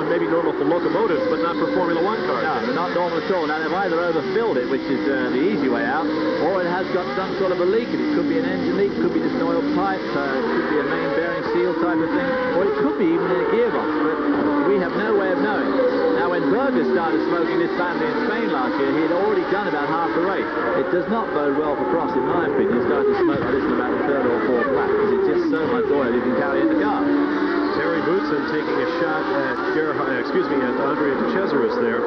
maybe normal for locomotives, but not for Formula One cars. No, not normal at all. Now, they've either overfilled it, which is the easy way out, or it has got some sort of a leak in it. It could be an engine leak, could be just an oil pipe, it could be a main bearing seal type of thing, or it could be even in a gearbox, but we have no way of knowing. Now, when Berger started smoking this badly in Spain last year, he had already done about half the race. It does not bode well for Prost, in my opinion, starting to smoke like this in about the 3rd or 4th lap, because it's just so much oil you can carry in the car. Thierry Boutsen taking a shot at Andre De Cesaris there.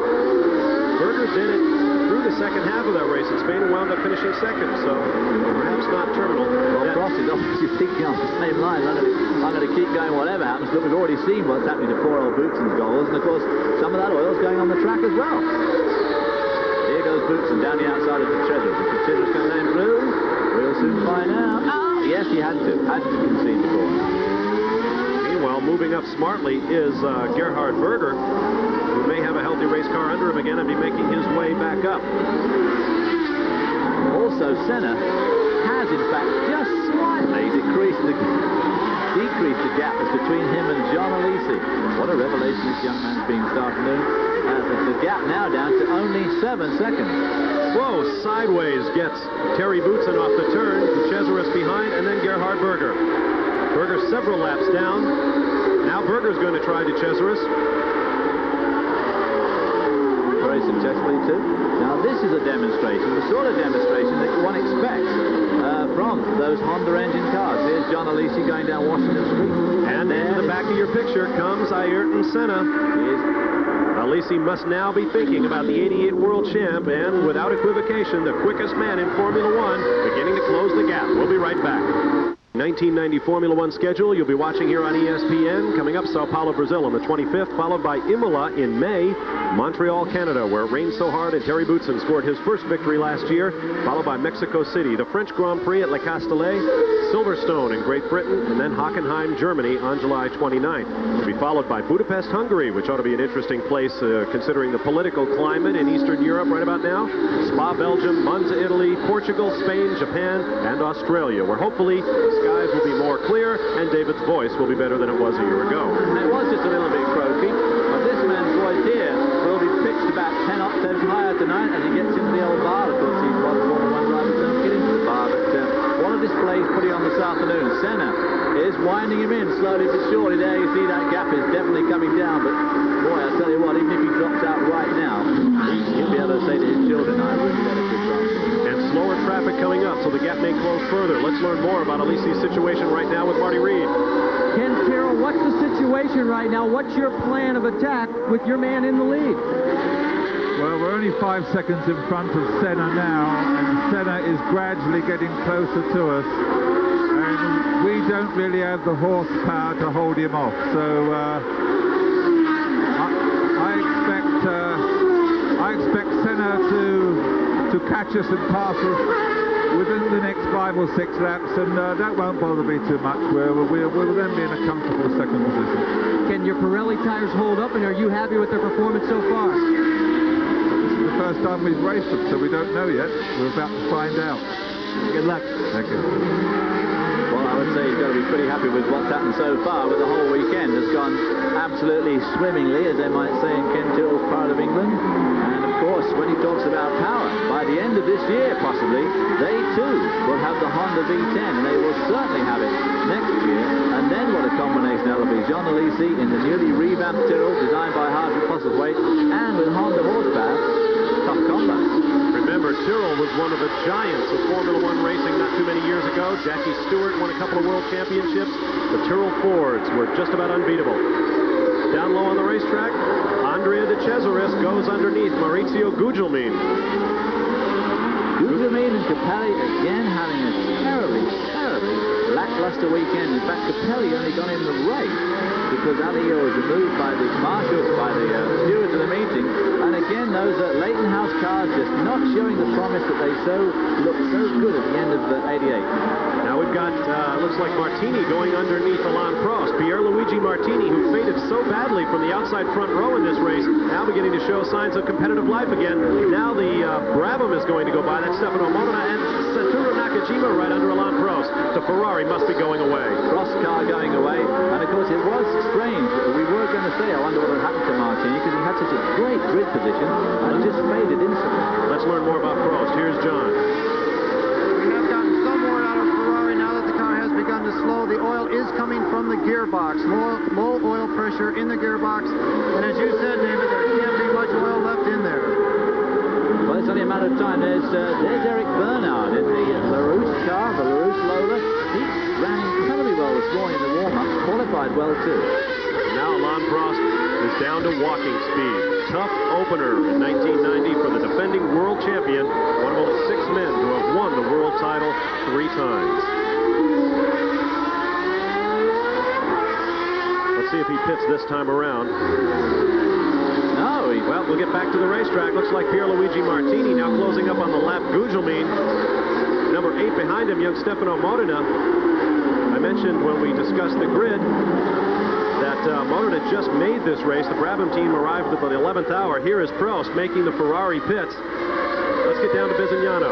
Berger did it through the second half of that race in Spain and wound up finishing second, so perhaps not terminal. Well, Prost is obviously thinking on the same line. I'm going to keep going whatever happens, but we've already seen what's happening to poor old Boutsen's goals, and of course, some of that oil's going on the track as well. Here goes Boutsen down the outside of the Chesris. Is the Chesris going to let him through? We'll soon find out. Oh, yes, he had to concede the corner. Meanwhile, moving up smartly is Gerhard Berger, who may have a healthy race car under him again and be making his way back up. Also, Senna has, in fact, just slightly decreased the gap that's between him and John Alesi. What a revelation this young man's being this afternoon. The gap now down to only 7 seconds. Whoa, sideways gets Terry Boutsen off the turn, the Chesris behind, and then Gerhard Berger. Berger several laps down. Now Berger's going to try the Chesris. Very successfully too. Now this is a demonstration, the sort of demonstration that one expects from those Honda engine cars. Here's John Alesi going down Washington Street. And into the back of your picture comes Ayrton Senna. Alesi must now be thinking about the '88 World Champ and, without equivocation, the quickest man in Formula One, beginning to close the gap. We'll be right back. 1990 Formula One schedule you'll be watching here on ESPN. Coming up, Sao Paulo, Brazil on the 25th, followed by Imola in May, Montreal, Canada, where it rained so hard and Terry Boutsen scored his first victory last year, followed by Mexico City, the French Grand Prix at Le Castellet, Silverstone in Great Britain, and then Hockenheim, Germany on July 29th. It'll be followed by Budapest, Hungary, which ought to be an interesting place considering the political climate in Eastern Europe right about now, Spa, Belgium, Monza, Italy, Portugal, Spain, Japan, and Australia, where hopefully the skies will be more clear and David's voice will be better than it was a year ago. It was just a little bit croaky, but this man's voice here will be pitched about 10 octaves higher tonight as he gets into the old bar. Of course, he's one Formula One driver, don't get into the bar, but what a display he's putting on this afternoon. Senna is winding him in slowly but surely. There you see that gap is definitely coming down, but boy, I tell you what, even if he drops out right now, he'll be able to say to his children, I really had a good run. And slower traffic coming up, so the gap may close further. Let's learn more about Alesi's situation right now with Marty Reed. Ken Tyrrell, what's the situation right now? What's your plan of attack with your man in the lead? Well, we're only 5 seconds in front of Senna now, and Senna is gradually getting closer to us. And we don't really have the horsepower to hold him off. So I expect Senna to catch us and pass us within the next 5 or 6 laps, and that won't bother me too much. We'll then be in a comfortable second position. Can your Pirelli tires hold up, and are you happy with their performance so far? This is the first time we've raced them, so we don't know yet. We're about to find out. Good luck. Thank you. Well, I would say he's got to be pretty happy with what's happened so far, but the whole weekend has gone absolutely swimmingly, as they might say in Ken Tyrrell's part of England. And of course, when he talks about power, by the end of this year, possibly, they too will have the Honda V10, and they will certainly have it next year. And then what a combination that'll be. John Alesi in the newly revamped Tyrrell, designed by Harvey Postlethwaite, and with Honda horsepower. Tough combat. Remember, Tyrrell was one of the giants of Formula One racing not too many years ago. Jackie Stewart won a couple of world championships. The Tyrrell Fords were just about unbeatable. Down low on the racetrack, Andrea de Cesaris goes underneath Maurizio Gugelmin. Gugelmin and Capelli again having a terribly lackluster weekend. In fact, Capelli only got in the race because Alio was removed by the marshals, by the stewards of the meeting. And again, those Leighton House cars just not showing the promise that they looked so good at the end of 88. Now we've got, looks like Martini going underneath Alain Prost. Pierluigi Martini, who faded so badly from the outside front row in this race, now beginning to show signs of competitive life again. Now the Brabham is going to go by. That's Stefano Modena and Satoru Nakajima right under Alain Prost. The Ferrari must be going away. Prost car going away. And of course, it was strange. We were going to say, I wonder what had happened to Martini, because he had such a great grid position and just faded instantly. Let's learn more about Prost. Here's John. We have gotten some word out of Ferrari now that the car has begun to slow. The oil is coming from the gearbox. Low oil pressure in the gearbox. And as you said, David, there can't be much oil left in there. Well, it's only a matter of time. There's Eric Bernard in the LaRousse car, the LaRousse Lola. He ran incredibly well this morning in the warm-up, qualified well too. Now Alain Prost is down to walking speed. tough opener in 1990 for the defending world champion, one of only 6 men to have won the world title 3 times. Let's see if he pits this time around. No, Well, we'll get back to the racetrack. Looks like Pierluigi Martini now closing up on the lap. Gugelmin, number 8 behind him, young Stefano Modena. I mentioned when we discussed the grid that Modena just made this race. The Brabham team arrived at the 11th hour. Here is Prost making the Ferrari pits. Let's get down to Bizignano.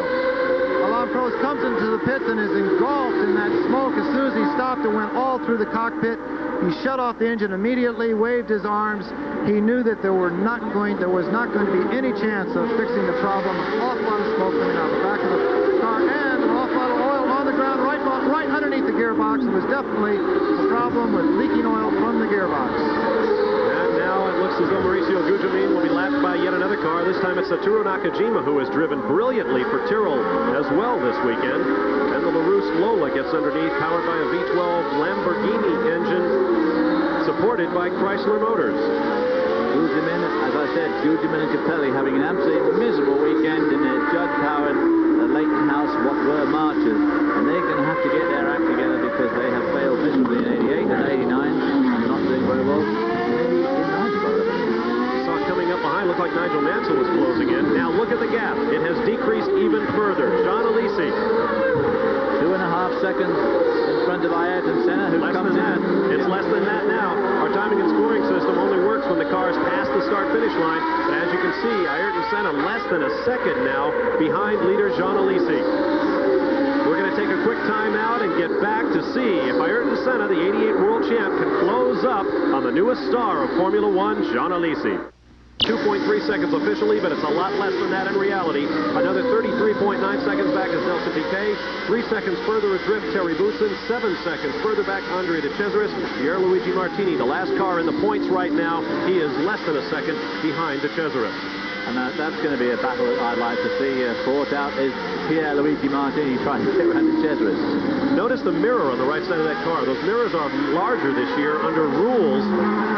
Alain Prost comes into the pits and is engulfed in that smoke as soon as he stopped and went all through the cockpit. He shut off the engine immediately, waved his arms. He knew that there was not going to be any chance of fixing the problem. An awful lot of smoke coming out the back of the car and an awful lot of oil on the ground right underneath the gearbox. It was definitely a problem with leaking oil from the gearbox. And now it looks as though Mauricio Gugelmin will be lapped by yet another car. This time it's Satoru Nakajima, who has driven brilliantly for Tyrrell as well this weekend. And the LaRousse Lola gets underneath, powered by a V12 Lamborghini engine, supported by Chrysler Motors. Gugelmin, as I said, Gugelmin and Capelli having an absolutely miserable weekend in their Judd-powered Leighton House Were marches. And they're going to have to get their act together because they have failed miserably in 88 and 89 and not doing very well. Maybe in 90. Saw coming up behind, looked like Nigel Mansell was closing in. Now look at the gap. It has decreased even further. John Alesi. 2.5 seconds in front of Ayrton Senna, who comes in. It's less than that now. Our timing and scoring system only works when the cars pass the start-finish line. But as you can see, Ayrton Senna less than a second now behind leader Jean Alesi. We're going to take a quick timeout and get back to see if Ayrton Senna, the 88 world champ, can close up on the newest star of Formula One, Jean Alesi. 2.3 seconds officially, but it's a lot less than that in reality. Another 33.9 seconds back is Nelson Piquet. 3 seconds further adrift, Terry Boutsen. 7 seconds further back, Andrea De Cesaris. Pierluigi Martini, the last car in the points right now. He is less than a second behind De Cesaris. And that's going to be a battle that I'd like to see fought out, is Pierluigi Martini trying to get around De Cesaris. Notice the mirror on the right side of that car. Those mirrors are larger this year under rules.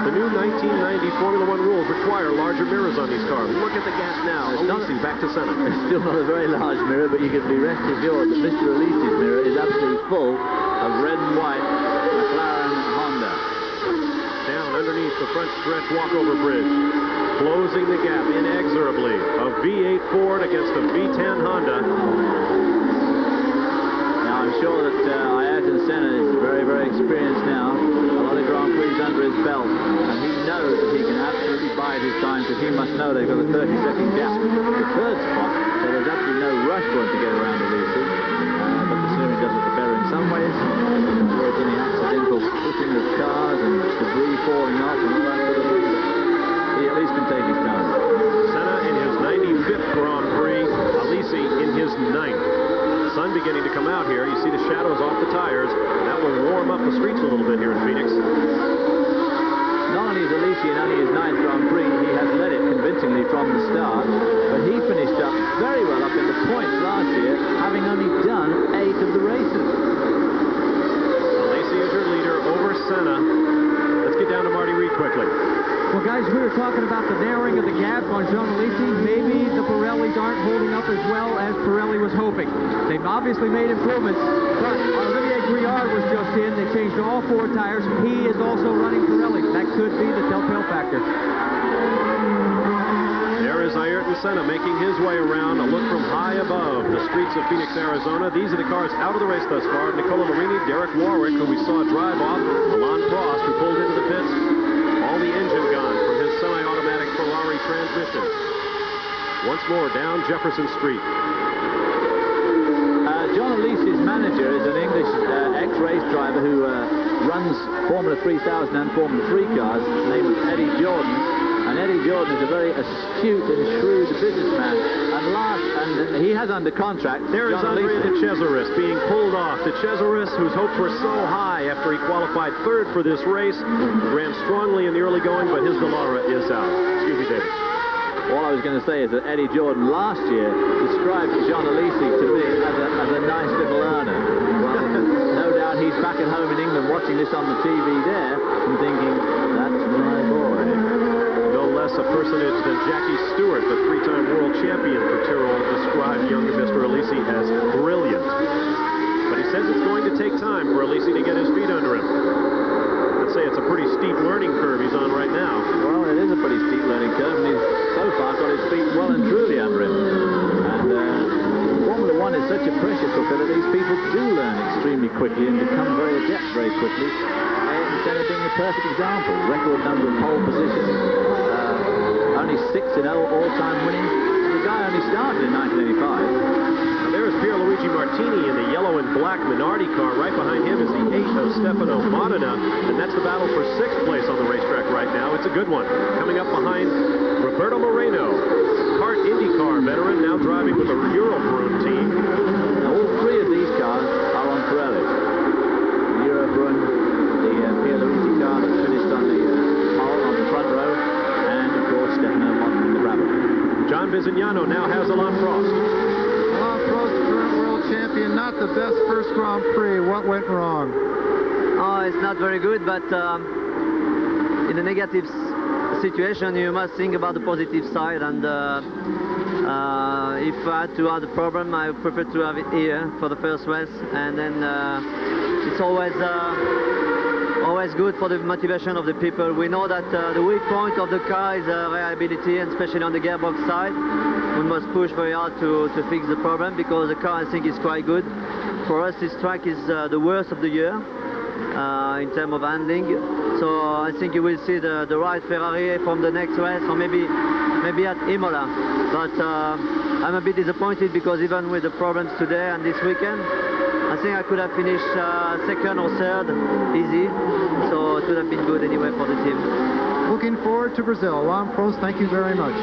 The new 1990 Formula One rules require larger mirrors on these cars. Look at the gap now. Alesi back to Senna. It's still not a very large mirror, but you can be rest assured that Mr. Alesi's mirror is absolutely full of red and white McLaren Honda. Down underneath the front stretch walkover bridge. Closing the gap inexorably. A V8 Ford against a V10 Honda. Now I'm sure that Ayrton Senna is very, very experienced now. A lot of Grand Prix under his belt. And he knows that he can absolutely bide his time because he must know they've got a 30-second gap to the third spot. So there's absolutely no rush for him to get around the Alesi. But the steering does look better in some ways. Towards any accidental pushing of cars and debris falling off and all that sort of thing. He at least can take his time. Senna in his 95th Grand Prix. Alesi in his 9th. Sun beginning to come out here. You see the shadows off the tires. That will warm up the streets a little bit here in Phoenix. Not only is Alesi in only his 9th Grand Prix, he has led it convincingly from the start, but he finished up very well up in the points last year, having only done 8 of the races. Alesi is your leader over Senna. Let's get down to Marty Reid quickly. Well, guys, we were talking about the narrowing of the gap on Jean Alesi. Maybe the Pirellis aren't holding up as well as Pirelli was hoping. They've obviously made improvements, but Olivier Briard was just in. They changed all 4 tires. He is also running Pirelli. That could be the telltale factor. There is Ayrton Senna making his way around. A look from high above the streets of Phoenix, Arizona. These are the cars out of the race thus far. Nicola Marini, Derek Warwick, who we saw drive off. Alain Prost, who pulled into the pits. All the engine gone from his semi-automatic Ferrari transmission. Once more down Jefferson Street. John Alesi's manager is an English ex-race driver who runs Formula 3000 and Formula 3 cars. His name is Eddie Jordan. And Eddie Jordan is a very astute and shrewd businessman. And he has under contract. There is Andrea De Cesaris being pulled off. De Cesaris, whose hopes were so high after he qualified 3rd for this race, ran strongly in the early going, but his Dallara is out. Excuse me, David. All I was going to say is that Eddie Jordan last year described Jean Alesi to me as a nice little earner. Well, no doubt he's back at home in England watching this on the TV there and thinking, that's my boy. No less less a personage than Jackie Stewart, the three-time world champion for Tyrrell, described young Mr. Alesi as brilliant. But he says it's going to take time for Alesi to get his feet under him. I'd say it's a pretty steep learning curve he's on right now. Well, it is a pretty steep learning curve, and he's so far got his feet well and truly under him. And Formula One is such a pressure cooker that these people do learn extremely quickly and become very adept very quickly. Senna being a perfect example. Record number of pole positions, only 6 in all-time winning. The guy only started in 1985. Now there's Pierluigi Martini in the yellow and black Minardi car. Right behind him is the 8 of Stefano Modena, and that's the battle for 6th place on the racetrack right now. It's a good one. Coming up behind Roberto Moreno, kart IndyCar veteran, now driving with the Eurobrun team. Now all 3 of these cars are on Pirelli. The Eurobrun, the Pierluigi car that finished on the pole on the front row, and of course Stefano Modena in the Brabham. John Visignano now has Alain Prost. Alain Prost, the current world champion, not the best first Grand Prix. What went wrong? Oh, it's not very good, but in a negative situation, you must think about the positive side. And if I had to have a problem, I would prefer to have it here for the first race. And then it's always good for the motivation of the people. We know that the weak point of the car is reliability, and especially on the gearbox side. We must push very hard to fix the problem, because the car, I think, is quite good. For us, this track is the worst of the year in terms of handling. So I think you will see the right Ferrari from the next race, or maybe at Imola. But I'm a bit disappointed, because even with the problems today and this weekend, I think I could have finished 2nd or 3rd easy. So it would have been good anyway for the team. Looking forward to Brazil. Alain Prost, thank you very much.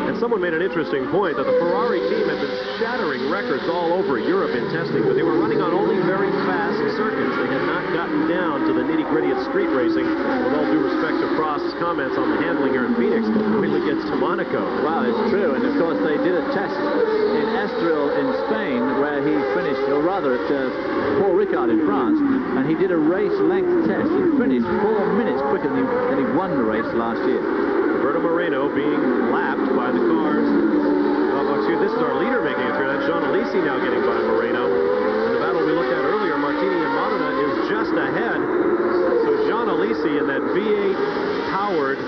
And someone made an interesting point that the Ferrari team had been shattering records all over Europe in testing, but they were running on only very fast circuits. They had not gotten down to the nitty-gritty of street racing. With all due respect to Prost's comments on the handling here in Phoenix, wait till it gets to Monaco. Well, it's true, and of course they did a test in Estoril in Spain, where he finished, or rather at Paul Ricard in France, and he did a race length test. He finished 4 minutes quicker than he won the race last year. Roberto Moreno being lapped by the cars. Excuse me, this is our leader making it through. That's Jean Alesi now getting by Moreno. And the battle we looked at earlier, Martini and Modena, is just ahead. So Jean Alesi in that V8-powered,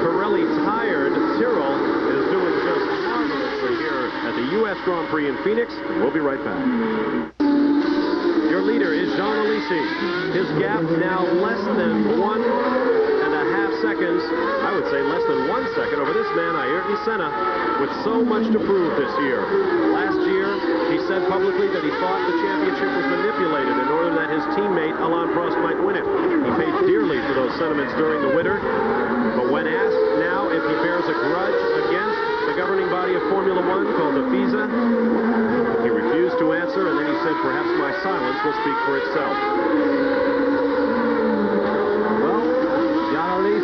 Pirelli-tired Tyrrell is doing just marvelously here at the U.S. Grand Prix in Phoenix. And we'll be right back. Your leader is Jean Alesi. His gap now less than 1.5 seconds, I would say less than 1 second, over this man, Ayrton Senna, with so much to prove this year. Last year, he said publicly that he thought the championship was manipulated in order that his teammate, Alain Prost, might win it. He paid dearly for those sentiments during the winter, but when asked now if he bears a grudge against the governing body of Formula One, called the FISA, he refused to answer, and then he said, perhaps my silence will speak for itself.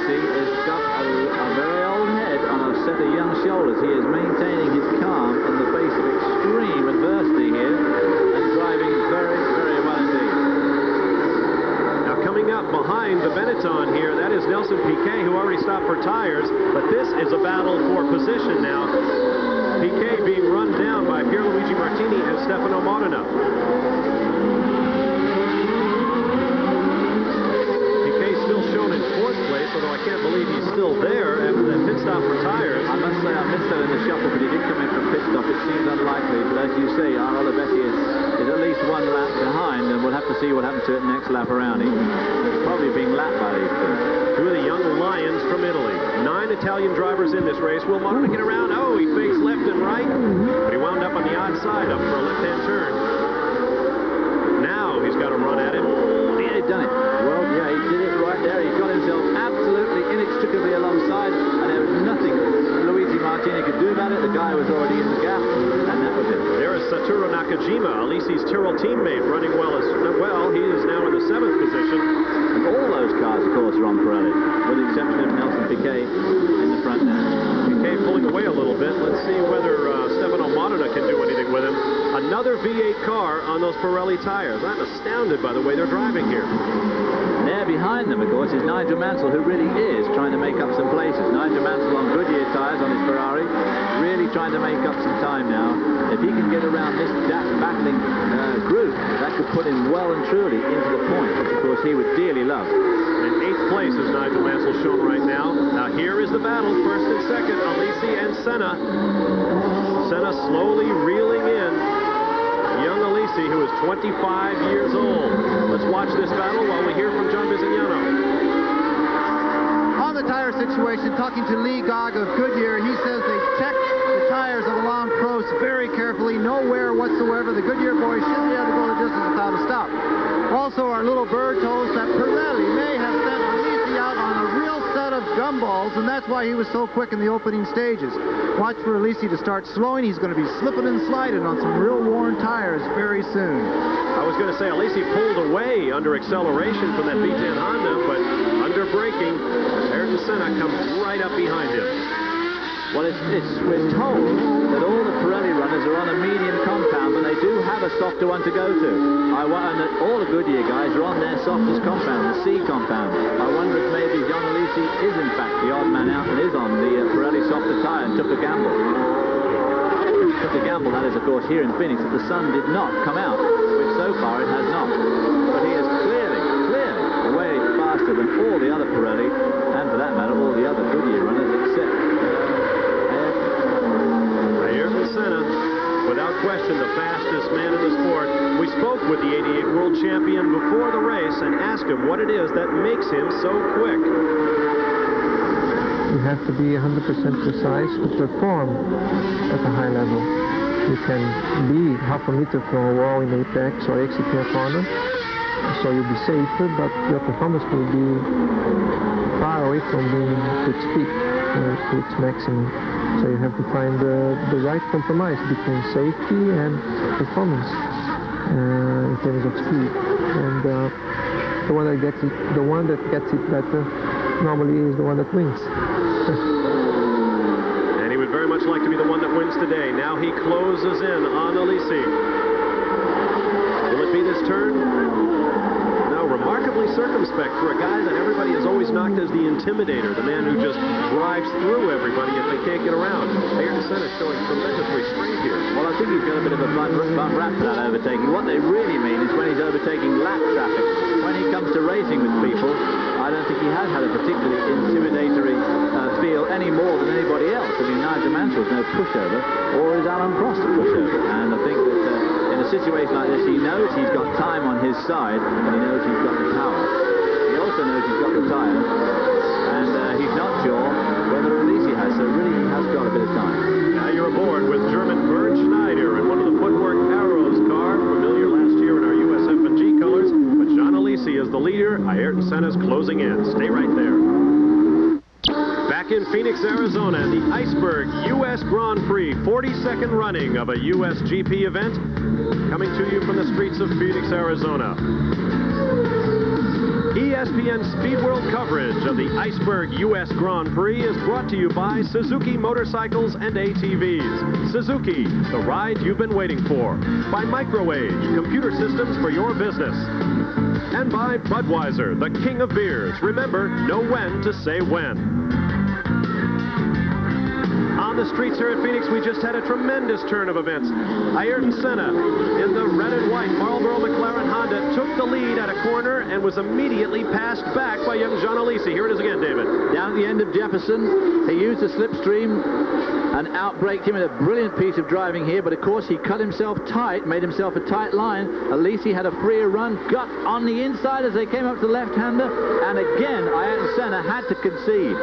Has got a very old head on a set of young shoulders. He is maintaining his calm in the face of extreme adversity here, and driving very, very well indeed. Now coming up behind the Benetton here, that is Nelson Piquet, who already stopped for tires, but this is a battle for position now. Piquet being run down by Pierluigi Martini and Stefano Modena. Although I can't believe he's still there after that pit stop for tires. I must say I missed that in the shuffle, but he did come in for pit stop. It seems unlikely, but as you say, our Olivetti is at least 1 lap behind, and we'll have to see what happens to it next lap around. He's probably being lapped by these two. Two of the young lions from Italy. 9 Italian drivers in this race. Will Modena get around? Oh, he fakes left and right, but he wound up on the outside up for a left-hand turn. Now he's got to run at him. Yeah, he's done it. Well, yeah, he did it right there. He got himself absolutely inextricably alongside, and there was nothing Luigi Martini could do about it. The guy was already in the gap, and that was it. There is Satoru Nakajima, Alesi's Tyrrell teammate, running well. He is now in the 7th position. And all those cars, of course, are on Pirelli, with the exception of Nelson Piquet in the front now. Piquet pulling away a little bit. Let's see whether Stefano Modena can do anything with him. Another V8 car on those Pirelli tires. I'm astounded by the way they're driving here. They're there behind them, of course, is Nigel Mansell, who really is trying to make up some places. Nigel Mansell on Goodyear tyres on his Ferrari, really trying to make up some time now. If he can get around this battling group, that could put him well and truly into the point, which of course he would dearly love. In 8th place is Nigel Mansell shown right now. Now here is the battle, first and second, Alesi and Senna. Senna slowly reeling in young Alesi, who is 25 years old. Let's watch this battle while we hear from John Bisignano. On the tire situation, talking to Lee Gogg of Goodyear, he says they checked the tires of Alain Prost very carefully, no wear whatsoever. The Goodyear boys shouldn't be able to go the distance without a stop. Also, our little bird told us that Pirelli may have sent Alesi out on a real set of gumballs, and that's why he was so quick in the opening stages. Watch for Alesi to start slowing. He's going to be slipping and sliding on some real worn tires very soon. I was going to say Alesi pulled away under acceleration from that V10 Honda, but under braking, Ayrton Senna comes right up behind him. Well, we're told that all the Pirelli runners are on a medium compound, but they do have a softer one to go to. And that all the Goodyear guys are on their softest compound, the C compound. I wonder if maybe John Alesi is in fact the odd man out and is on the Pirelli softer tyre and took a gamble. Took a gamble, that is, of course, here in Phoenix, that the sun did not come out, which so far it has not. But he is clearly way faster than all the other Pirelli, and for that matter, all the other Goodyear runners except Ayrton Senna, without question, the fastest man in the sport. We spoke with the '88 world champion before the race and asked him what it is that makes him so quick. You have to be 100% precise to perform at a high level. You can be half a meter from a wall in apex or exiting a corner, so you'll be safer, but your performance will be far away from being to its peak, to its maximum. So you have to find the right compromise between safety and performance in terms of speed. And the one that gets it better normally is the one that wins. And he would very much like to be the one that wins today. Now he closes in on Alesi. Will it be this turn? No, remarkably circumspect for a guy that everybody has always knocked as the intimidator, the man who just drives through everybody if they can't get around. Ayrton Senna showing tremendous restraint here. Well, I think he's got a bit of a bum rap for that overtaking. What they really mean is when he's overtaking lap traffic. When he comes to racing with people, I don't think he has had a particularly intimidatory feel any more than anybody else. I mean, Nigel Mansell's no pushover, or is Alain Prost a pushover? And I think that in a situation like this, he knows he's got time on his side, and he knows he's got the power. He also knows he's got the tyre, and he's not sure whether Alesi has, so really he has got a bit of time. Now you're aboard with German Bernd Schneider in one of the Footwork Arrows car, familiar last year in our USF&G colors, but John Alesi is the leader. Ayrton Senna's closing in. Stay right there. Back in Phoenix, Arizona, the Iceberg U.S. Grand Prix, 42nd running of a U.S. GP event, coming to you from the streets of Phoenix, Arizona. ESPN Speed World coverage of the Iceberg U.S. Grand Prix is brought to you by Suzuki Motorcycles and ATVs. Suzuki, the ride you've been waiting for. By Microwave, computer systems for your business. And by Budweiser, the king of beers. Remember, know when to say when. On the streets here at Phoenix, we just had a tremendous turn of events. Ayrton Senna in the red and white Marlboro McLaren Honda took the lead at a corner and was immediately passed back by young John Alesi. Here it is again, David. Down at the end of Jefferson, he used the slipstream and outbraked him in a brilliant piece of driving here, but of course he cut himself tight, made himself a tight line. Alesi had a freer run, got on the inside as they came up to the left-hander, and again Ayrton Senna had to concede.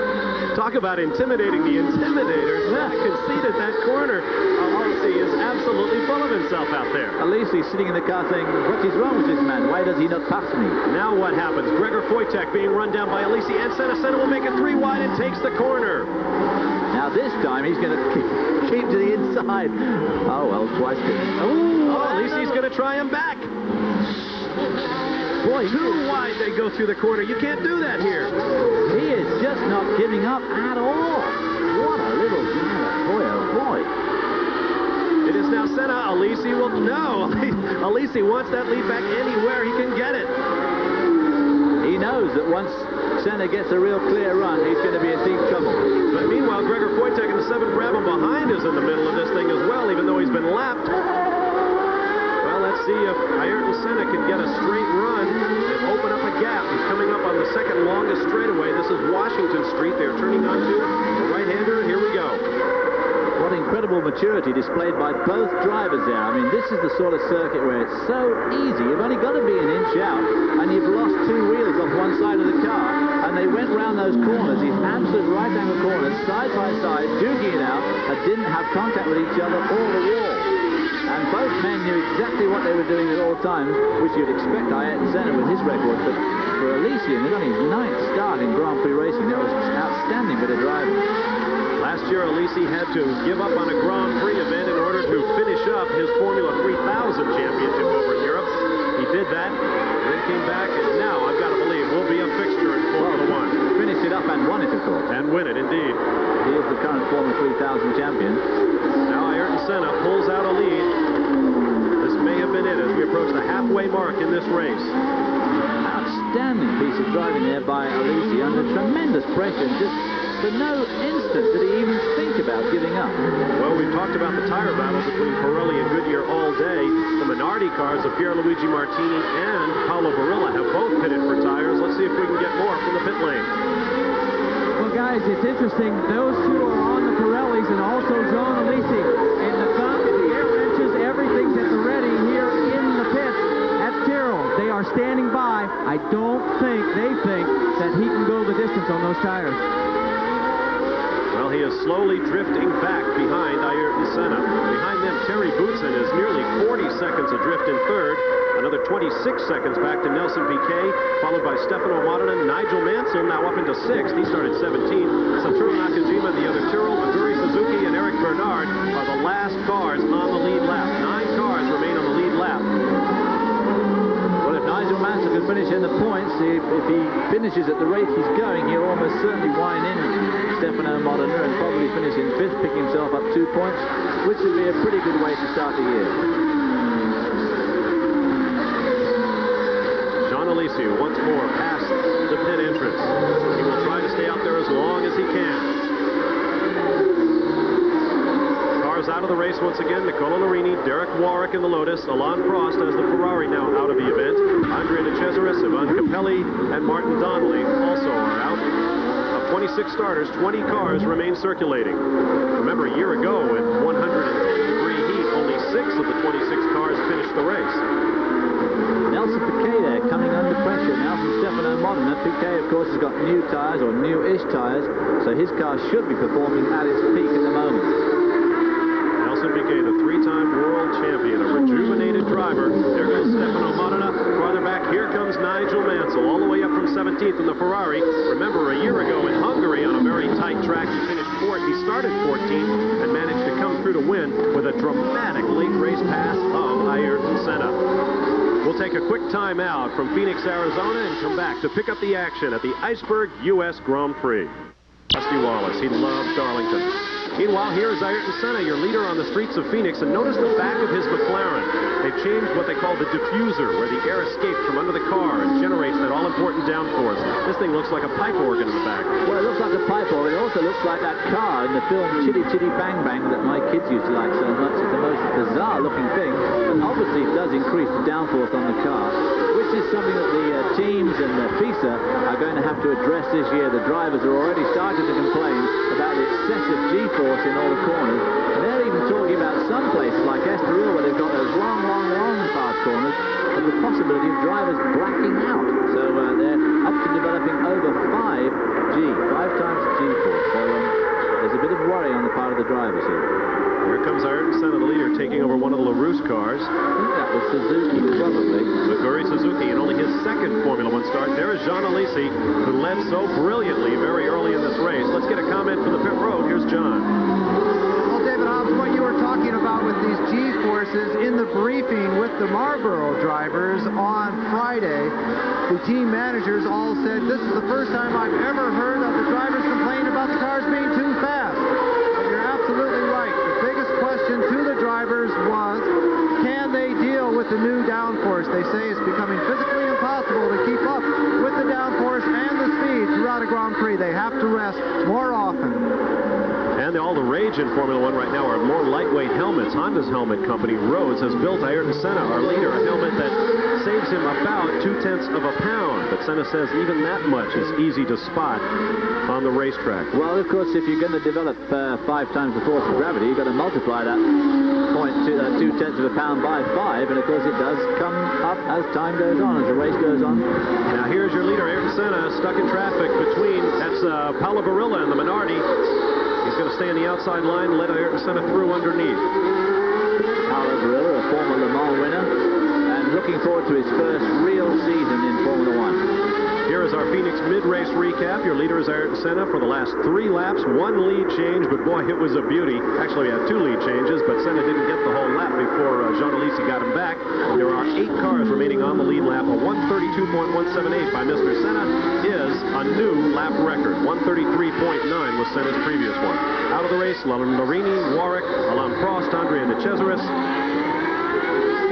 Talk about intimidating the intimidators. Senna conceded that corner. Alesi is absolutely full of himself out there. Alesi sitting in the car saying, what is wrong with this man? Why does he not pass me? Now what happens? Gregor Wojtek being run down by Alesi and Senna. Senna will make it 3 wide and takes the corner. Now this time he's going to keep to the inside. Oh, well, twice. Alesi's going to try him back. Boy, 2 wide they go through the corner. You can't do that here. He is just not giving up at all. What a little driver. Boy, oh boy. It is now Senna. Alesi will... No. Alesi wants that lead back anywhere he can get it. He knows knows that once Senna gets a real clear run, he's going to be in deep trouble. But meanwhile, Gregor Wojtek in the 7th Brabham behind is in the middle of this thing as well, even though he's been lapped. Well, let's see if Ayrton Senna can get a straight run and open up a gap. He's coming up on the second longest straightaway. This is Washington Street. They're turning onto the right-hander. Here we go. What incredible maturity displayed by both drivers there. I mean, this is the sort of circuit where it's so easy. You've only got to be an inch out, and you've lost 2 wheels off one side of the car. And they went round those corners, these absolute right-angle corners, side by side, duking it out, and didn't have contact with each other or the wall. And both men knew exactly what they were doing at all times, which you'd expect Ayrton Senna with his record. But for Alesi, and he's on his 9th start in Grand Prix racing, that was an outstanding bit of driving. Last year, Alesi had to give up on a Grand Prix event in order to finish up his Formula 3000 championship over in Europe. He did that, then came back, and now I've got to believe will be a fixture in Formula 1. Finished it up and won it, of course. And win it, indeed. He is the current Formula 3000 champion. Now Ayrton Senna pulls out a lead. This may have been it as we approach the halfway mark in this race. Outstanding piece of driving there by Alesi under tremendous pressure. Just for no instant did he even think about giving up. Well, we've talked about the tire battle between Pirelli and Goodyear all day. The Minardi cars of Pierluigi Martini and Paolo Barilla have both pitted for tires. Let's see if we can get more from the pit lane. Well, guys, it's interesting. Those two are on the Pirellis and also John Alesi. And the thumb, the air wrenches, everything's at the ready here in the pits at Tyrrell. They are standing by. I don't think they think that he can go the distance on those tires. Well, he is slowly drifting back behind Ayrton Senna. Behind them, Terry Boutsen is nearly 40 seconds adrift in 3rd. Another 26 seconds back to Nelson Piquet, followed by Stefano Modena. Nigel Mansell now up into 6th. He started 17th. Satoru Nakajima, the other Tyrrell, Missouri Suzuki, and Eric Bernard are the last cars on the lead lap. 9 cars remain on the lead lap. Well, if Nigel Mansell can finish in the points, if he finishes at the rate he's going, he'll almost certainly wind in Stefano Modena and probably finish in 5th, pick himself up 2 points, which would be a pretty good way to start the year. John Alesi once more past the pit entrance. He will try to stay out there as long as he can. Cars out of the race once again. Nicola Larini, Derek Warwick in the Lotus, Alain Prost as the Ferrari now out of the event. Andrea De Cesaris, Ivan Capelli, and Martin Donnelly also are out. Of 26 starters, 20 cars remain circulating. Remember, a year ago in 110-degree heat, only 6 of the 26 cars finished the race. Nelson Piquet there coming under pressure now from Stefano Modena. Piquet, of course, has got new tyres, or new-ish tyres, so his car should be performing at its peak at the moment. Nelson Piquet, the 3-time world champion, a rejuvenated driver. There goes Stefano Modena. Farther back, here comes Nigel Mansell, all the way up from 17th in the Ferrari. Remember, a year ago in Hungary on a very tight track, he finished 4th. He started 14th and managed to come through to win with a dramatic late race pass of Ayrton Senna. We'll take a quick time out from Phoenix, Arizona, and come back to pick up the action at the Iceberg U.S. Grand Prix. Rusty Wallace, he loves Darlington. Meanwhile, here is Ayrton Senna, your leader on the streets of Phoenix, and notice the back of his McLaren. They've changed what they call the diffuser, where the air escapes from under the car and generates that all-important downforce. This thing looks like a pipe organ in the back. Well, it looks like a pipe organ. It also looks like that car in the film Chitty Chitty Bang Bang that my kids used to like so much. It's the most bizarre-looking thing, but obviously it does increase the downforce on the car, which is something that the teams and the FISA are going to have to address this year. The drivers are already starting to complain about the excessive G-force in all the corners, and they're even talking about some places like Estoril where they've got those long fast corners, and the possibility of drivers blacking out. So they're up to developing over 5 times G-force. So there's a bit of worry on the part of the drivers here. Here comes Ayrton Senna, the leader, taking over one of the LaRousse cars. I think that was Suzuki, probably. Missouri Suzuki, and only his 2nd Formula 1 start. There is John Alesi, who led so brilliantly very early in this race. Let's get a comment from the pit road. Here's John. Well, David Hobbs, what you were talking about with these G-forces in the briefing with the Marlboro drivers on Friday, the team managers all said, this is the first time I've ever heard of the drivers complain about the cars being too fast. But you're absolutely right. The biggest question to the drivers was, can they deal with the new downforce? They say it's becoming physically impossible to keep up with the downforce at a Grand Prix. They have to rest more often. And all the rage in Formula One right now are more lightweight helmets. Honda's helmet company, Rhodes, has built Ayrton Senna, our leader, a helmet that saves him about 0.2 of a pound. But Senna says even that much is easy to spot on the racetrack. Well, of course, if you're going to develop 5 times the force of gravity, you've got to multiply that 0.2 of a pound by 5, and of course it does come up as time goes on, as the race goes on. Now here's your leader, Ayrton Senna, stuck in traffic between, that's Paolo Barilla and the Minardi. He's going to stay on the outside line and let Ayrton Senna through underneath. Paolo Barilla, a former Le Mans winner, and looking forward to his first real season in Formula One. Here is our Phoenix mid-race recap. Your leader is Ayrton Senna for the last 3 laps. 1 lead change, but boy, it was a beauty. Actually, we had 2 lead changes, but Senna didn't get the whole lap before Jean Alesi got him back. There are 8 cars remaining on the lead lap. A 132.178 by Mr. Senna is a new lap record. 133.9 was Senna's previous one. Out of the race, Larini, Warwick, Alain Prost, Andrea De Cesaris,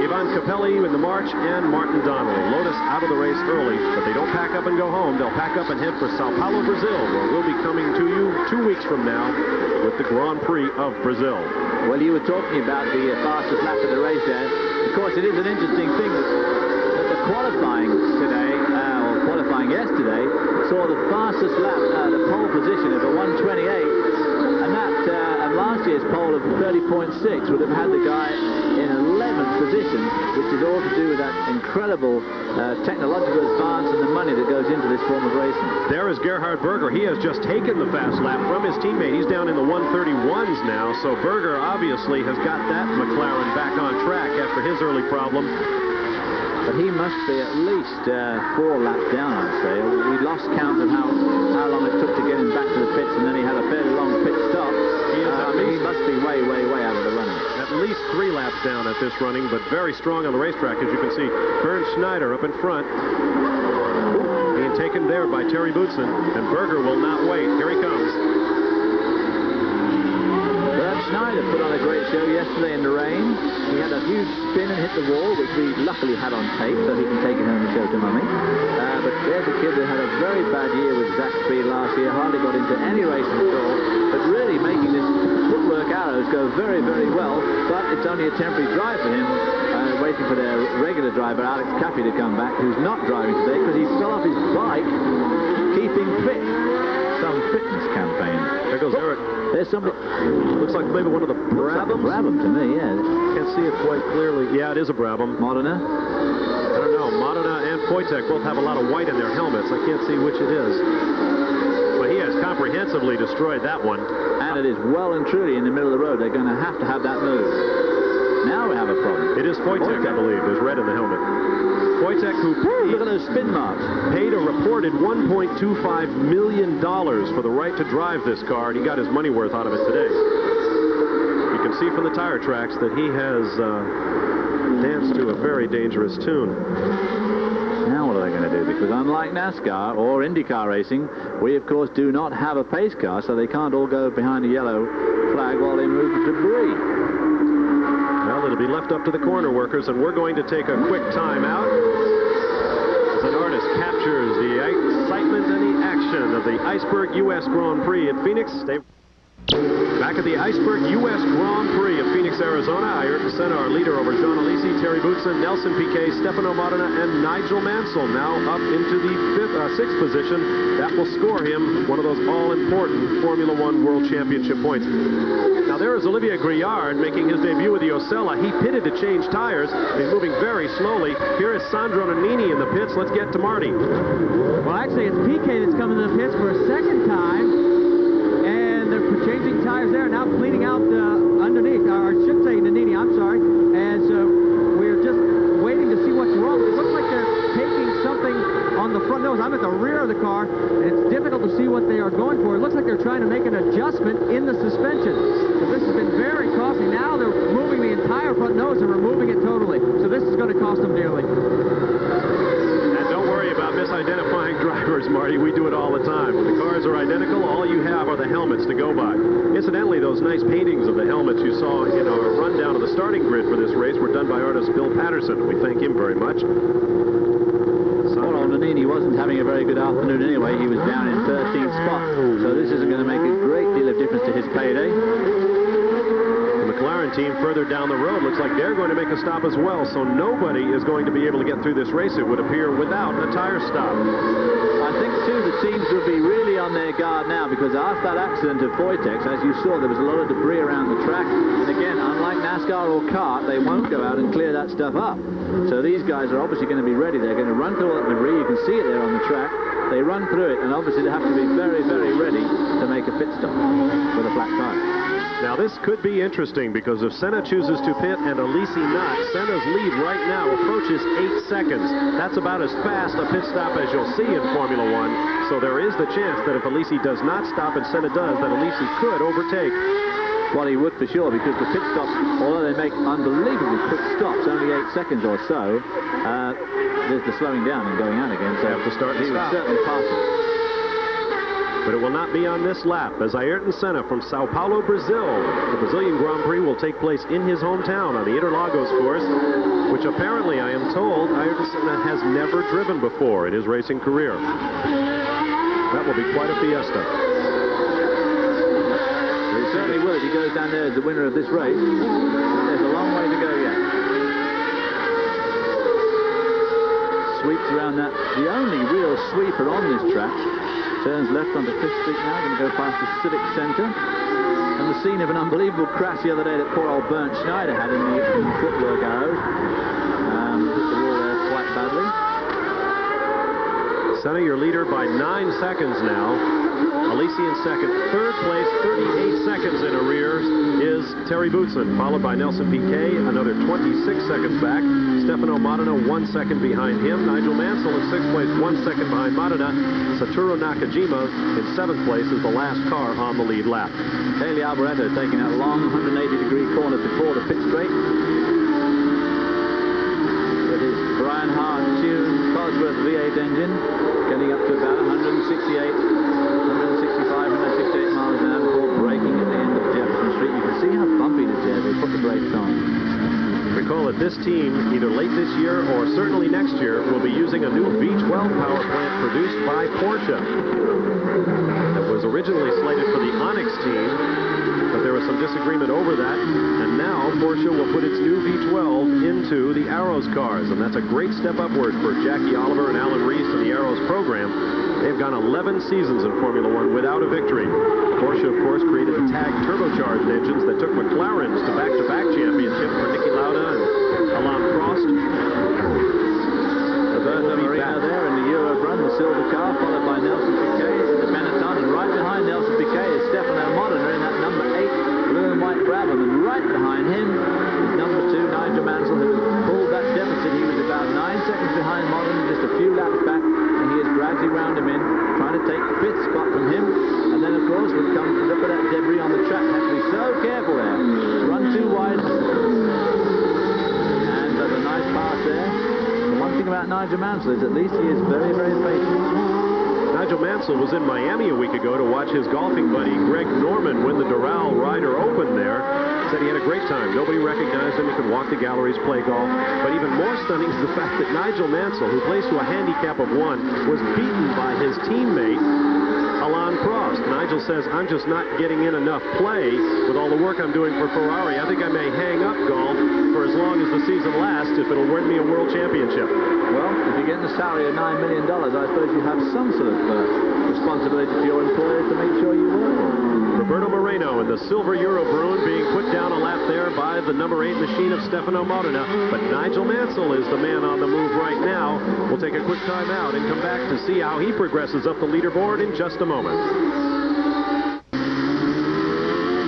Ivan Capelli in the March, and Martin Donnelly. Lotus out of the race early, but they don't pack up and go home. They'll pack up and head for Sao Paulo, Brazil, where we'll be coming to you 2 weeks from now with the Grand Prix of Brazil. Well, you were talking about the fastest lap of the race there. Of course, it is an interesting thing that the qualifying today, or qualifying yesterday, saw the fastest lap, the pole position of a 1:28. And last year's pole of 30.6 would have had the guy in 11th position, which is all to do with that incredible technological advance and the money that goes into this form of racing. There is Gerhard Berger. He has just taken the fast lap from his teammate. He's down in the 131s now, so Berger obviously has got that McLaren back on track after his early problem. But he must be at least 4 laps down, I'd say. We lost count of how long it took to get him back to the pits, and then he had a fairly long pit stop. He must be way out of the running. At least 3 laps down at this running, but very strong on the racetrack, as you can see. Bernd Schneider up in front, being taken there by Terry Boutsen, and Berger will not wait. Here he comes. Schneider put on a great show yesterday in the rain. He had a huge spin and hit the wall, which we luckily had on tape, so he can take it home and show to Mummy. But there's a kid that had a very bad year with Zach Speed last year, hardly got into any racing at all, but really making this footwork arrows go very well. But it's only a temporary drive for him, waiting for their regular driver, Alex Caffey, to come back, who's not driving today because he fell off his bike keeping fit. Some fitness campaign. There goes Eric. There's somebody. Looks like maybe one of the Brabhams. Brabham to me, yeah. Can't see it quite clearly. Yeah, it is a Brabham. Modena? I don't know. Modena and Wojtek both have a lot of white in their helmets. I can't see which it is. But he has comprehensively destroyed that one. And it is well and truly in the middle of the road. They're going to have that move. Now we have a problem. It is Wojtek, I believe. There's red in the helmet. Wojtek, who look at those spin marks, paid a reported $1.25 million for the right to drive this car, and he got his money worth out of it today. You can see from the tire tracks that he has danced to a very dangerous tune. Now what are they going to do? Because unlike NASCAR or IndyCar racing, we of course do not have a pace car, so they can't all go behind a yellow flag while they move the debris. Well, it'll be left up to the corner workers, and we're going to take a quick time out as an artist captures the excitement and the action of the Iceberg U.S. Grand Prix at Phoenix. Back at the Iceberg U.S. Grand Prix of Phoenix, Arizona, Ayrton Senna, our leader over Jean Alesi, Terry Boutsen, Nelson Piquet, Stefano Modena, and Nigel Mansell now up into the 6th position. That will score him one of those all-important Formula One World Championship points. Now there is Olivier Grilliard making his debut with the Osella. He pitted to change tires. He's moving very slowly. Here is Sandro Nannini in the pits. Let's get to Marty. Well, actually, it's Piquet that's coming to the pits for a second time. They're changing tires there, now cleaning out underneath, or I should say Nannini, I'm sorry, as we're just waiting to see what's wrong. It looks like they're taking something on the front nose. I'm at the rear of the car, and it's difficult to see what they are going for. It looks like they're trying to make an adjustment in the suspension. So this has been very costly. Now they're moving the entire front nose and removing it totally. So this is going to cost them dearly. About misidentifying drivers, Marty. We do it all the time. When the cars are identical, all you have are the helmets to go by. Incidentally, those nice paintings of the helmets you saw in our rundown of the starting grid for this race were done by artist Bill Patterson. We thank him very much. Nannini and he wasn't having a very good afternoon anyway. He was down in 13th spot. So this isn't going to make a great deal of difference to his payday. The McLaren team further down the road looks like they're going to make a stop as well, so nobody is going to be able to get through this race, it would appear, without a tire stop. I think, too, the teams will be really on their guard now, because after that accident at Voitex, as you saw, there was a lot of debris around the track. And again, unlike NASCAR or kart, they won't go out and clear that stuff up. So these guys are obviously going to be ready. They're going to run through all that debris. You can see it there on the track. They run through it, and obviously they have to be very, very ready to make a pit stop with a flat tire. Now this could be interesting, because if Senna chooses to pit and Alesi not, Senna's lead right now approaches 8 seconds. That's about as fast a pit stop as you'll see in Formula One. So there is the chance that if Alesi does not stop and Senna does, that Alesi could overtake. Well, he would for sure, because the pit stops, although they make unbelievably quick stops, only 8 seconds or so, there's the slowing down and going out again. So they have to start and he stop. would certainly pass it. But it will not be on this lap, as Ayrton Senna from Sao Paulo, Brazil. The Brazilian Grand Prix will take place in his hometown on the Interlagos course, which apparently, I am told, Ayrton Senna has never driven before in his racing career. That will be quite a fiesta. He certainly will if he goes down there as the winner of this race. There's a long way to go yet. Sweeps around that. The only real sweeper on this track. Turns left onto 5th Street now, going to go past the Civic Centre. And the scene of an unbelievable crash the other day that poor old Bernd Schneider had in the footwork arrows. Hit the wall there quite badly. Senna, your leader by 9 seconds now. Alesi in second. Third place, 38 seconds in arrears, is Terry Boutsen, followed by Nelson Piquet, another 26 seconds back. Stefano Modena 1 second behind him. Nigel Mansell in 6th place, 1 second behind Modena. Satoru Nakajima in 7th place is the last car on the lead lap. Haley Alboreto taking that long 180-degree corner before the pit straight. With his Brian Hart tuned Cosworth V8 engine, getting up to about 168 miles an hour before braking at the end of Jefferson Street. You can see how bumpy it is there. They put the brakes on. Recall that this team, either late this year or certainly next year, will be using a new V12 power plant produced by Porsche. That was originally slated for the Onyx team, but there was some disagreement over that, and now Porsche will put its new V12 into the Arrows cars, and that's a great step upward for Jackie Oliver and Alan Rees and the Arrows program. They've gone 11 seasons in Formula One without a victory. Porsche, of course, created the TAG turbocharged engines that took McLaren's to back-to-back championship for Niki Lauda and Alain Prost. Roberto Marino there in the Eurobrun, the silver car, followed by Nelson Piquet, the Benetton, and right behind Nelson Piquet is Stefano Modena in that number 8 blue and white Brabham, and right behind him is number 2 Nigel Mansell, who pulled that deficit. He was about 9 seconds behind Modena, just a few laps back, and he has gradually wound him in, trying to take the 5th spot from him. And then, of course, would come to look at that debris on the track. Have to be so careful there. Run too wide. And there's a nice pass there. The one thing about Nigel Mansell is at least he is very, very patient. Nigel Mansell was in Miami a week ago to watch his golfing buddy Greg Norman win the Doral Ryder Open there. Said he had a great time. Nobody recognized him. He could walk the galleries, play golf. But even more stunning is the fact that Nigel Mansell, who plays to a handicap of 1, was beaten by his teammate Alain Prost. Nigel says, I'm just not getting in enough play with all the work I'm doing for Ferrari. I think I may hang up golf for as long as the season lasts if it'll win me a world championship. Well, if you're getting a salary of $9 million, I suppose you have some sort of responsibility to your employer to make sure you work. Roberto Moreno in the silver Eurobrun being put down a lap there by the number 8 machine of Stefano Modena. But Nigel Mansell is the man on the move right now. We'll take a quick time out and come back to see how he progresses up the leaderboard in just a moment.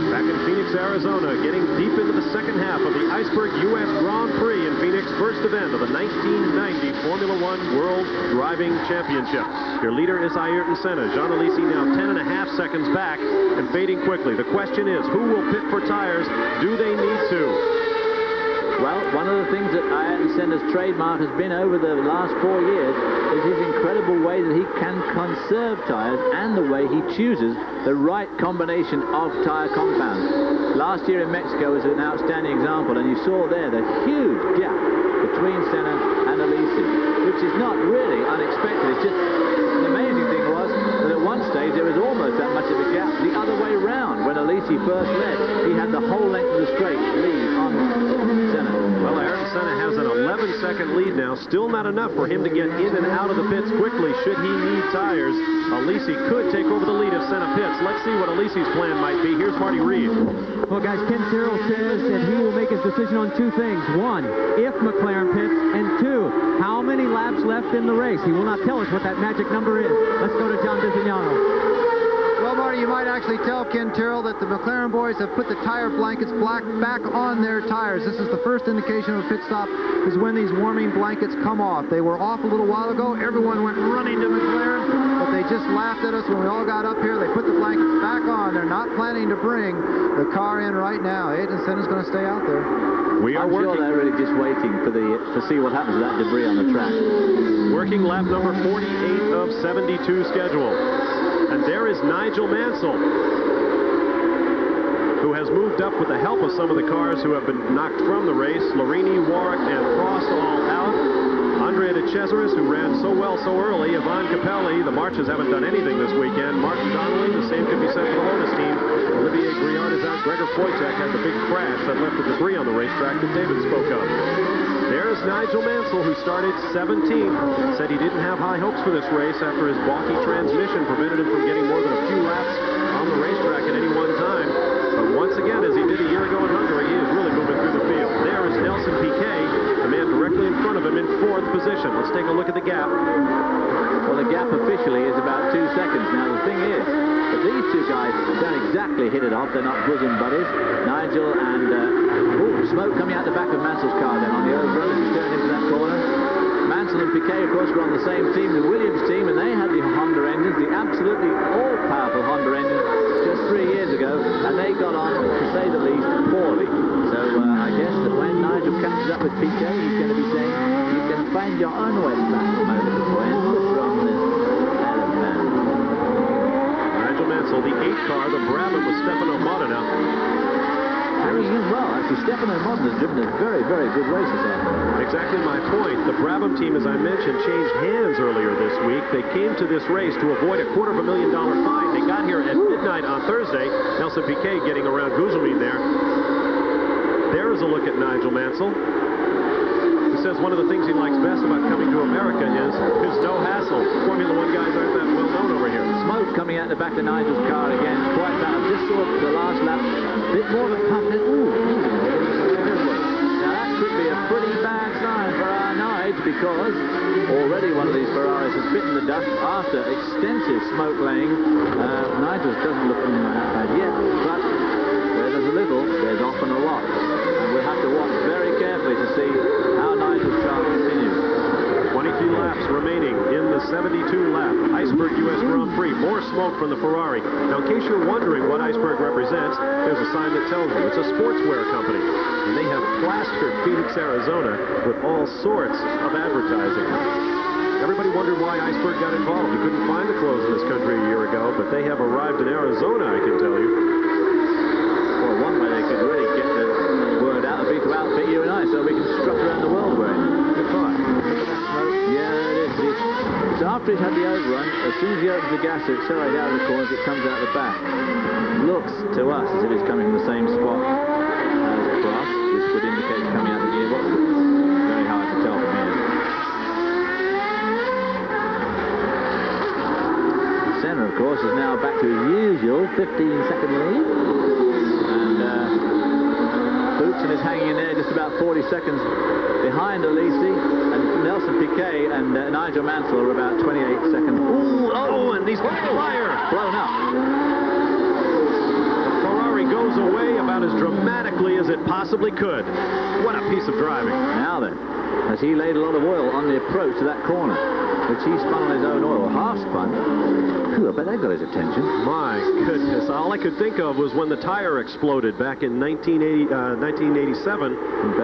Back in Phoenix, Arizona, getting deep into the second half of the Iceberg U.S. Grand Prix in Phoenix, first event of the 1990 Formula One World Driving Championship. Your leader is Ayrton Senna. Jean Alesi now 10.5 seconds back and fading quickly. The question is, who will pit for tires? Do they need to? Well, one of the things that Ayrton Senna's trademark has been over the last 4 years is his incredible way that he can conserve tires and the way he chooses the right combination of tire compounds. Last year in Mexico was an outstanding example, and you saw there the huge gap between Senna and Alesi, which is not really unexpected. It's just the amazing thing was that at one stage there was almost that much of a gap the other way round. When Alesi first led, he had the whole length of the straight lead on Senna. Well, Ayrton Senna has an 11-second lead now. Still not enough for him to get in and out of the pits quickly should he need tires. Alesi could take over the lead if Senna pits. Let's see what Alesi's plan might be. Here's Marty Reed. Well, guys, Ken Tyrrell says that he will make his decision on two things. One, if McLaren pits, and two, how many laps left in the race. He will not tell us what that magic number is. Let's go to John Bisignano. Well, Marty, you might actually tell Ken Tyrrell that the McLaren boys have put the tire blankets back on their tires. This is the first indication of a pit stop, is when these warming blankets come off. They were off a little while ago. Everyone went running to McLaren, but they just laughed at us when we all got up here. They put the blankets back on. They're not planning to bring the car in right now. Ayrton Senna's going to stay out there. I'm sure they're really just waiting for to see what happens to that debris on the track. Working lap number 48 of 72 scheduled. And there is Nigel Mansell, who has moved up with the help of some of the cars who have been knocked from the race. Larini, Warwick, and Prost all out. Andrea De Cesaris, who ran so well so early. Yvonne Capelli. The Marches haven't done anything this weekend. Martin Donnelly, the same could be said for the Lotus team. Olivier Griard is out. Gregor Foytek had the big crash that left the debris on the racetrack that David spoke of. There's Nigel Mansell, who started 17th. Said he didn't have high hopes for this race after his balky transmission prevented him from getting more than a few laps on the racetrack at any one time. But once again, as he did a year ago in Hungary, he is really moving through the field. There is Nelson Piquet, the man directly in front of him in 4th position. Let's take a look at the gap. Well, the gap officially is about 2 seconds. Now, the thing is that these two guys don't exactly hit it off. They're not bosom buddies. Nigel and smoke coming out the back of Mansell's car then on the overrun as he's turning into that corner. Mansell and Piquet, of course, were on the same team, the Williams team, and they had the Honda engines, the absolutely all-powerful Honda engines, just 3 years ago, and they got on, to say the least, poorly. So I guess that when Nigel catches up with Piquet, he's going to be saying, you can find your own way back, my little boy, and look from this element. Nigel Mansell, the 8th car, the Brabham with Stefano Modena. Hanging in well. Actually, Stefano Modena has driven a very, very good race this afternoon. Exactly my point. The Brabham team, as I mentioned, changed hands earlier this week. They came to this race to avoid a $250,000 fine. They got here at midnight on Thursday. Nelson Piquet getting around Guzulin there. There's a look at Nigel Mansell. He says one of the things he likes best about coming to America is no hassle. Formula One guys aren't that well known over here. Smoke coming out the back of Nigel's car again. Quite bad. I just saw the last lap. A bit more of a pump. Now that could be a pretty bad sign for our Nige, because already one of these Ferraris has bitten the dust after extensive smoke laying. Nigel's doesn't look that bad yet, but where there's a little, there's often a lot. And we'll have to watch very carefully to see how Nigel's car continues. 22 laps remaining in the 72-lap Iceberg US Grand Prix. More smoke from the Ferrari. Now, in case you're wondering what Iceberg represents, there's a sign that tells you. It's a sportswear company, and they have plastered Phoenix, Arizona with all sorts of advertising. Everybody wondered why Iceberg got involved. You couldn't find the clothes in this country a year ago, but they have arrived in Arizona, I can tell you. Well, one way they could really get the word out would be to outfit you and I, so we can strut around the world wearing it. Good thought. Yeah, it is. So after he's had the overrun, as soon as he opens the gas to accelerate out of the corners, it comes out the back. Looks to us as if it's coming from the same spot as Prost, which would indicate it's coming out the gearbox. Very hard to tell from here. Senna, of course, is now back to his usual 15-second lead. And Boutsen is hanging in there just about 40 seconds behind Alesi, and Nelson Piquet and Nigel Mansell are about 28 seconds. Ooh, and he's on fire! Blown up. The Ferrari goes away about as dramatically as it possibly could. What a piece of driving. Now then, as he laid a lot of oil on the approach to that corner, which he spun on his own oil, half spun. Whew, I bet that got his attention. My goodness, all I could think of was when the tire exploded back in 1987. I bet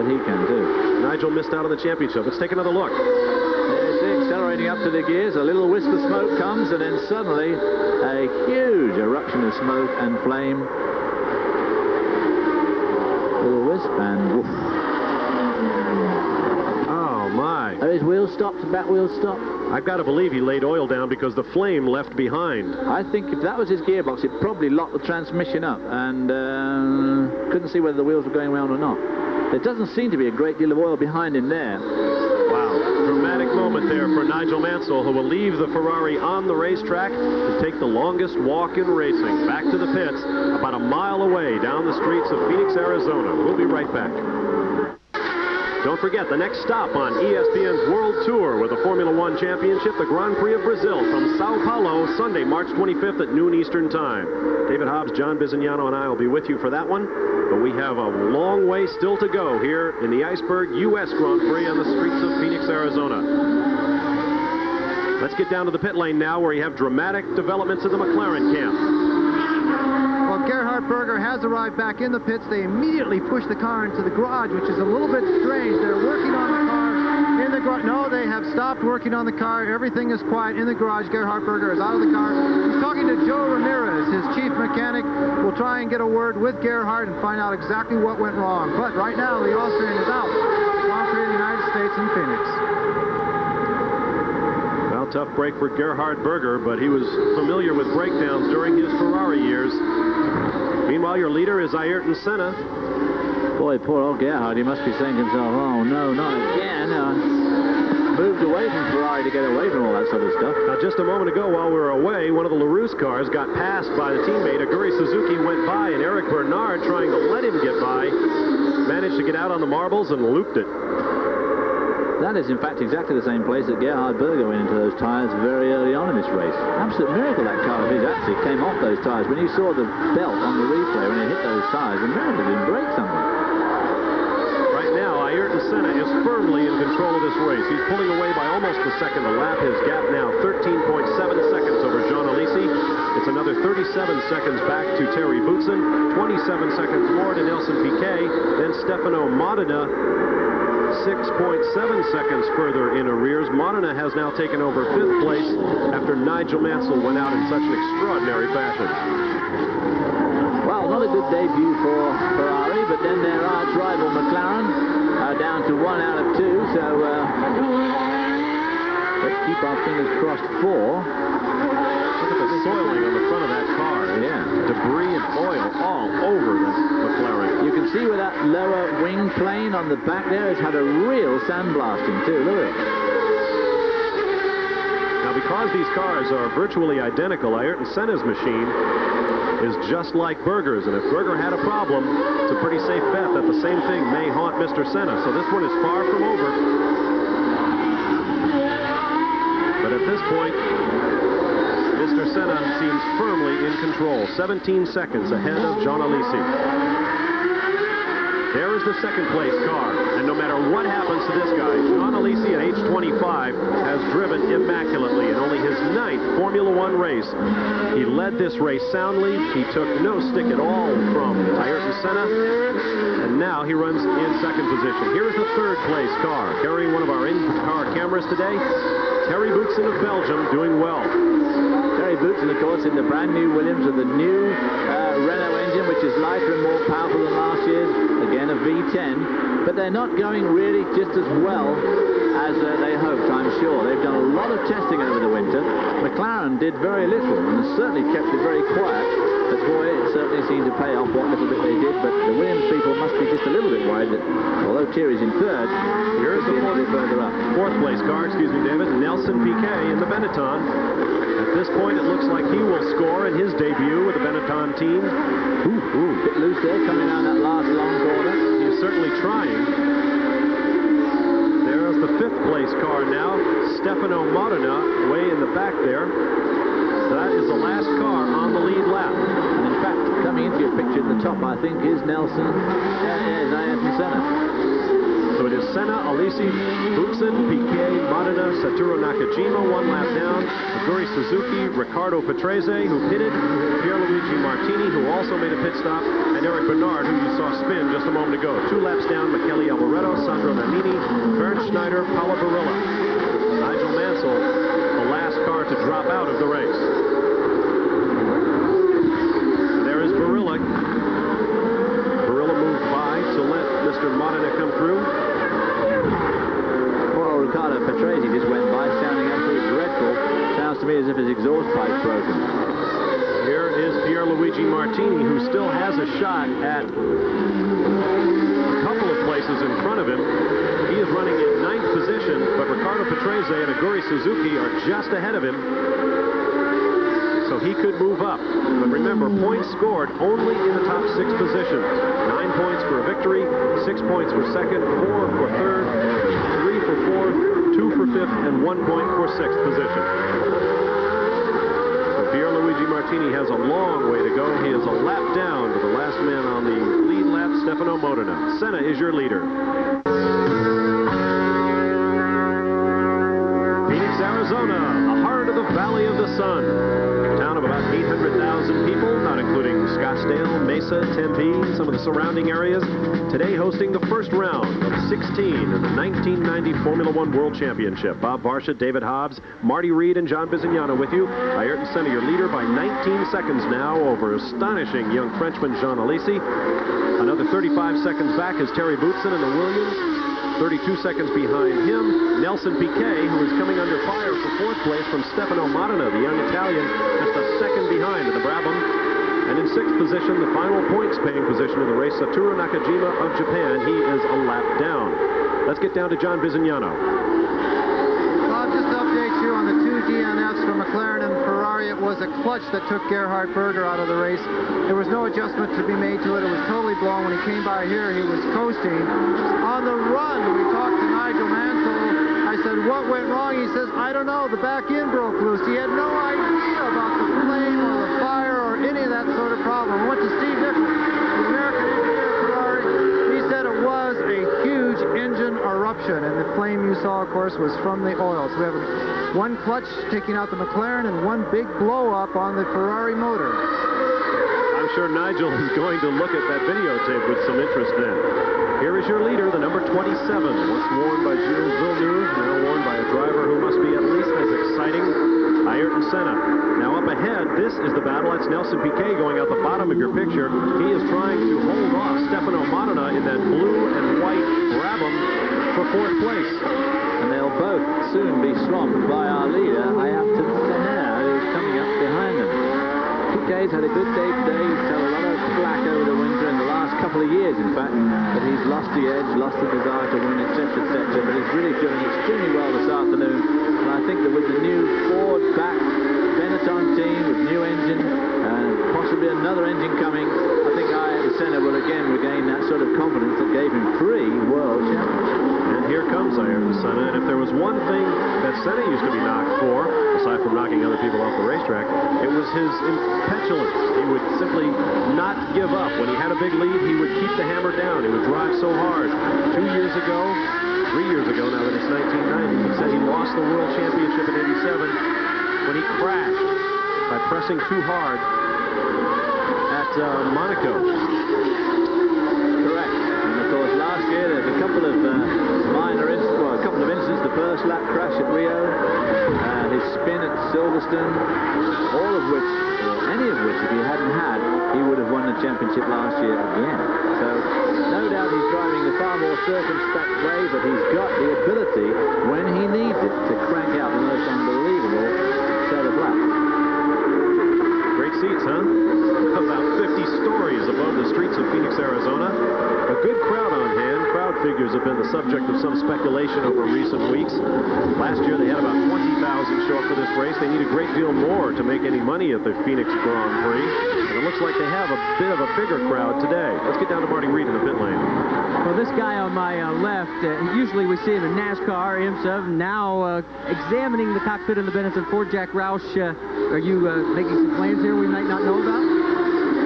he can too. Nigel missed out on the championship. Let's take another look. There's it, accelerating up to the gears. A little wisp of smoke comes, and then suddenly a huge eruption of smoke and flame. Little wisp, and woof. Oh, my. Are his wheels stopped, back wheels stopped? I've got to believe he laid oil down because the flame left behind. I think if that was his gearbox, it probably locked the transmission up and couldn't see whether the wheels were going round or not. There doesn't seem to be a great deal of oil behind him there. Wow, dramatic moment there for Nigel Mansell, who will leave the Ferrari on the racetrack to take the longest walk in racing back to the pits about a mile away down the streets of Phoenix, Arizona. We'll be right back. Don't forget the next stop on ESPN's World Tour with the Formula One Championship, the Grand Prix of Brazil from Sao Paulo, Sunday, March 25th at noon Eastern Time. David Hobbs, John Bizignano, and I will be with you for that one. But we have a long way still to go here in the Iceberg U.S. Grand Prix on the streets of Phoenix, Arizona. Let's get down to the pit lane now, where you have dramatic developments in the McLaren camp. Well, Gerhard Berger has arrived back in the pits. They immediately push the car into the garage, which is a little bit strange. They're working on the car in the garage. No, they have stopped working on the car. Everything is quiet in the garage. Gerhard Berger is out of the car. He's talking to Joe Ramirez, his chief mechanic. We'll try and get a word with Gerhard and find out exactly what went wrong. But right now, the Austrian is out. Grand Prix of the United States in Phoenix. Tough break for Gerhard Berger, but he was familiar with breakdowns during his Ferrari years. Meanwhile, your leader is Ayrton Senna. Boy, poor old Gerhard, he must be saying to himself, oh no, not again. Moved away from Ferrari to get away from all that sort of stuff. Now, just a moment ago, while we were away, one of the LaRousse cars got passed by the teammate. Aguri Suzuki went by, and Eric Bernard, trying to let him get by, managed to get out on the marbles and looped it. That is, in fact, exactly the same place that Gerhard Berger went into those tyres very early on in this race. Absolute miracle that car of his actually came off those tyres. When you saw the belt on the replay, when it hit those tyres, the miracle didn't break something. Right now, Ayrton Senna is firmly in control of this race. He's pulling away by almost a second a lap. His gap now 13.7 seconds over John Alesi. It's another 37 seconds back to Terry Boutsen, 27 seconds more to Nelson Piquet, then Stefano Modena, 6.7 seconds further in arrears. Modena has now taken over 5th place after Nigel Mansell went out in such an extraordinary fashion. Well, not a good debut for Ferrari, but then their arch rival McLaren down to 1 out of 2, so let's keep our fingers crossed for. Look at the soiling on the front of that car. Yeah. Debris and oil all over the McLaren. You can see where that lower wing plane on the back there has had a real sandblasting too. Look at it. Now, because these cars are virtually identical, Ayrton Senna's machine is just like Berger's, and if Berger had a problem, it's a pretty safe bet that the same thing may haunt Mr. Senna. So this one is far from over. But at this point, Mr. Senna seems firmly in control, 17 seconds ahead of John Alesi. There is the second place car, and no matter what happens to this guy, John Alesi at age 25 has driven immaculately in only his 9th Formula One race. He led this race soundly. He took no stick at all from Ayrton Senna, and now he runs in second position. Here's the third place car, carrying one of our in-car cameras today. Terry Boutsen of Belgium doing well. Terry Boutsen, of course, in the brand new Williams with the new Renault engine, which is lighter and more powerful than last year's. Again, a V10. But they're not going really just as well as they hoped, I'm sure. They've done a lot of testing over the winter. McLaren did very little and certainly kept it very quiet. But boy, it certainly seemed to pay off what little bit they did. But the Williams people must be just a little bit worried that, although Thierry's in third, here's the further up. Fourth place car, excuse me, David, Nelson Piquet in the Benetton. At this point, it looks like he will score in his debut with the Benetton team. Bit loose there, coming down that last long corner. He's certainly trying. There's the 5th place car now, Stefano Modena, way in the back there. That is the last car on the lead lap. And in fact, coming into your picture at the top, I think, is Nelson, is Ayrton Senna. So it is Senna, Alesi, Boutsen, Piquet, Modena, Satoru Nakajima, 1 lap down. Aguri Suzuki, Riccardo Patrese, who pitted, Pierluigi Martini, who also made a pit stop, and Eric Bernard, who you saw spin just a moment ago. 2 laps down, Michele Alboreto, Sandro Nannini, Bernd Schneider, Paolo Barilla. Nigel Mansell, the last car to drop out of the race. And there is Barilla. Barilla moved by to let Mr. Modena come through. Poor pipe broken. Here is Pierluigi Martini, who still has a shot at a couple of places in front of him. He is running in 9th position, but Riccardo Patrese and Aguri Suzuki are just ahead of him. So he could move up. But remember, points scored only in the top 6 positions. 9 points for a victory, 6 points for second, 4 for third, 3 for fourth, 2 for fifth, and 1 point for 6th position. So Pierluigi Martini has a long way to go. He is a lap down to the last man on the lead lap, Stefano Modena. Senna is your leader. Phoenix, Arizona, the heart of the Valley of the Sun. A town of about 800,000 people, not including Scottsdale, Mesa, Tempe, some of the surrounding areas. Today hosting the first round of 16 in the 1990 Formula One World Championship. Bob Varsha, David Hobbs, Marty Reed, and John Bizignano with you. Ayrton Senna, your leader, by 19 seconds now over astonishing young Frenchman Jean Alesi. Another 35 seconds back is Terry Boutsen in the Williams. 32 seconds behind him, Nelson Piquet, who is coming under fire for 4th place from Stefano Modena, the young Italian, just a second behind in the Brabham. And in 6th position, the final points-paying position in the race, Satoru Nakajima of Japan. He is a lap down. Let's get down to John Bizignano. Bob, just to update you on the 2 DNFs from McLaren and Ferrari. It was a clutch that took Gerhard Berger out of the race. There was no adjustment to be made to it. It was totally blown. When he came by here, he was coasting. On the run, we talked to Nigel Mansell. I said, what went wrong? He says, I don't know. The back end broke loose. He had no idea about the flame or the fire or any of that sort of problem. Went to Steve Nichols, the American engineer at Ferrari. He said it was a huge engine eruption, and the flame you saw, of course, was from the oil. So we have one clutch taking out the McLaren and one big blow up on the Ferrari motor. I'm sure Nigel is going to look at that videotape with some interest then. Here is your leader, the number 27, once worn by Gilles Villeneuve, now worn by a driver who must be at least as exciting, Ayrton Senna. Now up ahead, this is the battle. That's Nelson Piquet going out the bottom of your picture. He is trying to hold off Stefano Modena in that blue and white Brabham for 4th place. And they'll both soon be swamped by our leader, Ayrton Senna, who's coming up behind them. Piquet's had a good day today. He's had a lot of flack over the winter in the last couple of years, in fact, but he's lost the edge, lost the desire to win, etc., etc., but he's really doing extremely well this afternoon, and I think that with the new Ford-backed Benetton team, with new engine, and possibly another engine coming, I think Ayrton Senna will again regain that sort of confidence that gave him 3 world championships. And here comes Ayrton Senna, and if there was one thing that Senna used to be knocked for, aside from knocking other people off the racetrack, it was his petulance. He would simply not give up. When he had a big lead, he would keep the hammer down. He would drive so hard. 3 years ago, now that it's 1990, he said he lost the World Championship in '87 when he crashed by pressing too hard at Monaco. Correct. And of course, last year there's a couple of incidents. The first lap crash at Rio, his spin at Silverstone, all of which, or any of which, if he hadn't had, he would have won the championship last year again. So, no doubt he's driving a far more circumspect way, but he's got the ability, when he needs it, to crank out the most unbelievable set of laps. Great seats, huh? About 50 stories above the streets of Phoenix, Arizona. A good crowd on hand. Crowd figures have been the subject of some speculation over recent weeks. Last year they had about 20,000 show up for this race. They need a great deal more to make any money at the Phoenix Grand Prix. And it looks like they have a bit of a bigger crowd today. Let's get down to Marty Reed in the pit lane. Well, this guy on my left, usually we see him in NASCAR, IMSA, now examining the cockpit of the Benetton Ford. Jack Roush, are you making some plans here we might not know about?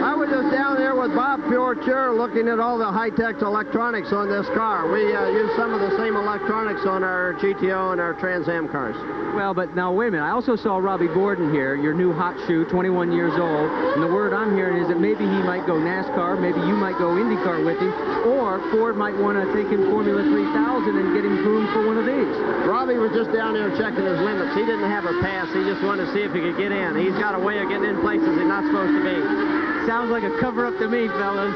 I was just down there with Bob Fjorcher looking at all the high-tech electronics on this car. We use some of the same electronics on our GTO and our Trans Am cars. Well, but now wait a minute. I also saw Robbie Gordon here, your new hot shoe, 21 years old. And the word I'm hearing is that maybe he might go NASCAR, maybe you might go IndyCar with him, or Ford might want to take him Formula 3000 and get him groomed for one of these. Robbie was just down there checking his limits. He didn't have a pass. He just wanted to see if he could get in. He's got a way of getting in places he's not supposed to be. Sounds like a cover-up to me, fellas.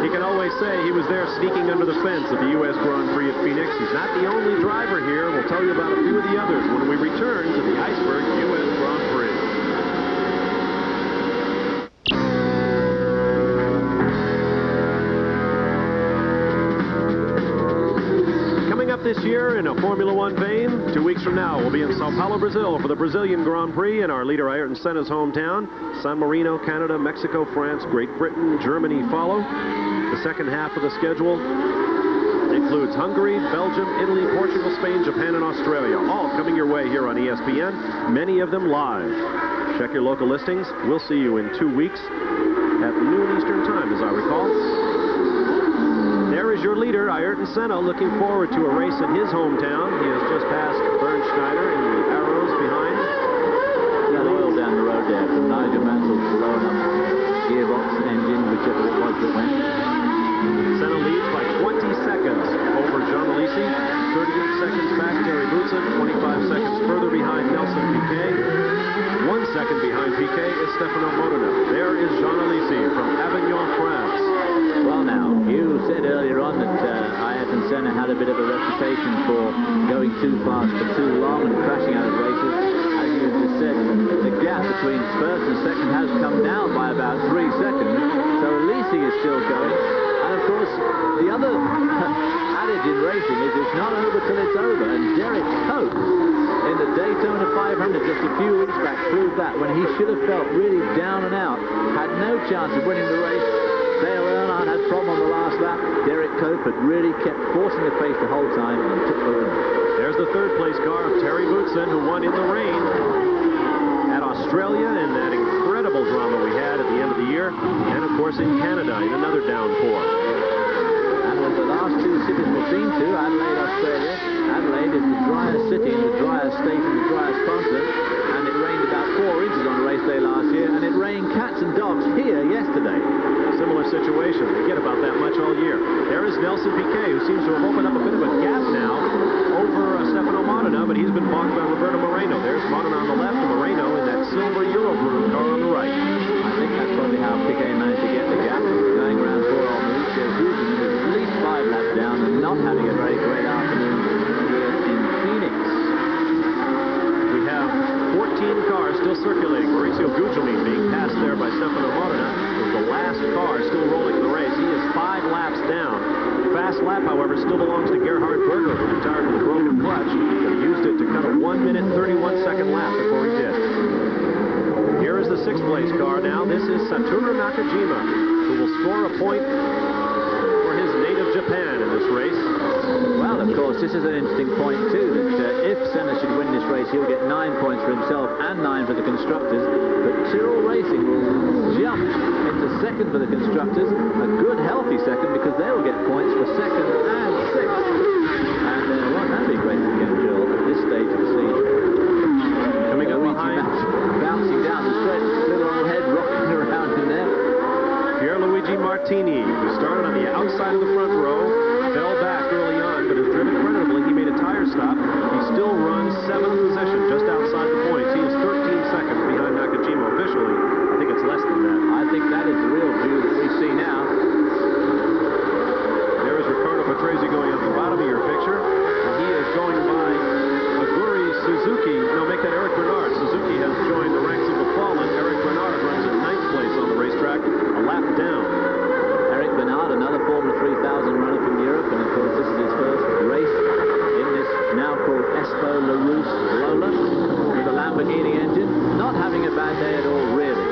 He can always say he was there sneaking under the fence at the U.S. Grand Prix at Phoenix. He's not the only driver here. We'll tell you about a few of the others when we return to the Iceberg U.S. Grand Prix. This year in a Formula One vein. 2 weeks from now, we'll be in Sao Paulo, Brazil for the Brazilian Grand Prix in our leader Ayrton Senna's hometown. San Marino, Canada, Mexico, France, Great Britain, Germany follow. The second half of the schedule includes Hungary, Belgium, Italy, Portugal, Spain, Japan, and Australia, all coming your way here on ESPN, many of them live. Check your local listings. We'll see you in 2 weeks at noon Eastern Time, as I recall. There is your leader, Ayrton Senna, looking forward to a race in his hometown. He has just passed Bernd Schneider in the arrows behind. Got oil down the road there from Nigel Mansell's blown up gearbox engine, whichever it was that went. Senna leads by 20 seconds over John Alesi, 38 seconds back Terry Boutsen, 25 seconds further behind Nelson Piquet. 1 second behind Piquet is Stefano Modena. There is Jean Alesi from Avignon, France. Well, now, you said earlier on that Ayrton Senna had a bit of a reputation for going too fast for too long and crashing out of races. As you just said, the gap between first and second has come down by about 3 seconds. So Alesi is still going. And, of course, the other adage in racing is it's not over till it's over. And Derek Cope, in the Daytona 500 just a few weeks back, proved that when he should have felt really down and out, had no chance of winning the race. Dale Earnhardt had a problem on the last lap. Derek Cope had really kept forcing the pace the whole time and took the win. There's the third place car of Terry Boutsen, who won in the rain at Australia in that incredible drama we had at the end of the year, and of course in Canada in another downpour. And with the last two cities we've been to, Adelaide, Australia. Adelaide is the driest city in the driest state and the driest continent, and it rained about 4 inches on race day last year, and it rained cats and dogs here yesterday. Similar situation. They get about that much all year. There is Nelson Piquet, who seems to have opened up a bit of a gap now over Stefano Modena, but he's been blocked by Roberto Moreno. There's Modena on the left and Moreno in that silver Eurobrew car on the right. I think that's probably how Piquet managed to get the gap, going around poor old Mauricio Guzman, who's at least 5 laps down and not having a very great afternoon here in Phoenix. We have 14 cars still circulating. Mauricio Guzman being passed there by Stefano Modena is the last car still rolling the race. He is 5 laps down. Fast lap, however, still belongs to Gerhard Berger, who retired with a broken clutch, but he used it to cut a 1-minute 31-second lap before he did. Here is the 6th place car now. This is Satoru Nakajima, who will score a point for his native Japan in this race. Well, of course, this is an interesting point, too, that if Senna should win this race, he'll get 9 points for himself and 9 for the constructors. But Tyrrell Racing will jump into second for the constructors, a good, healthy second, because they will get points for second and 6th. And won't that be great again, Tyrrell, at this stage of the season? Coming up behind, bouncing down the straight, little old head rocking around in there. Pierluigi Martini, who started on the outside of the front row, fell back early on, but has driven creditably. He made a tire stop. He still runs 7th position, just outside the points. He is 13 seconds behind Nakajima officially. I think it's less than that. I think that is the real view that we see now. There is Ricardo Patrese going on the bottom of your picture, and he is going by Aguri Suzuki. No, make that Eric Bernard. Suzuki has joined the ranks of the fallen. Eric Bernard runs in 9th place on the racetrack, a lap down. Eric Bernard, another Formula 3000 runner from Europe, and of course this is his first race in this now called Espo La Rousse Lola with a Lamborghini engine. Not having a bad day at all, really.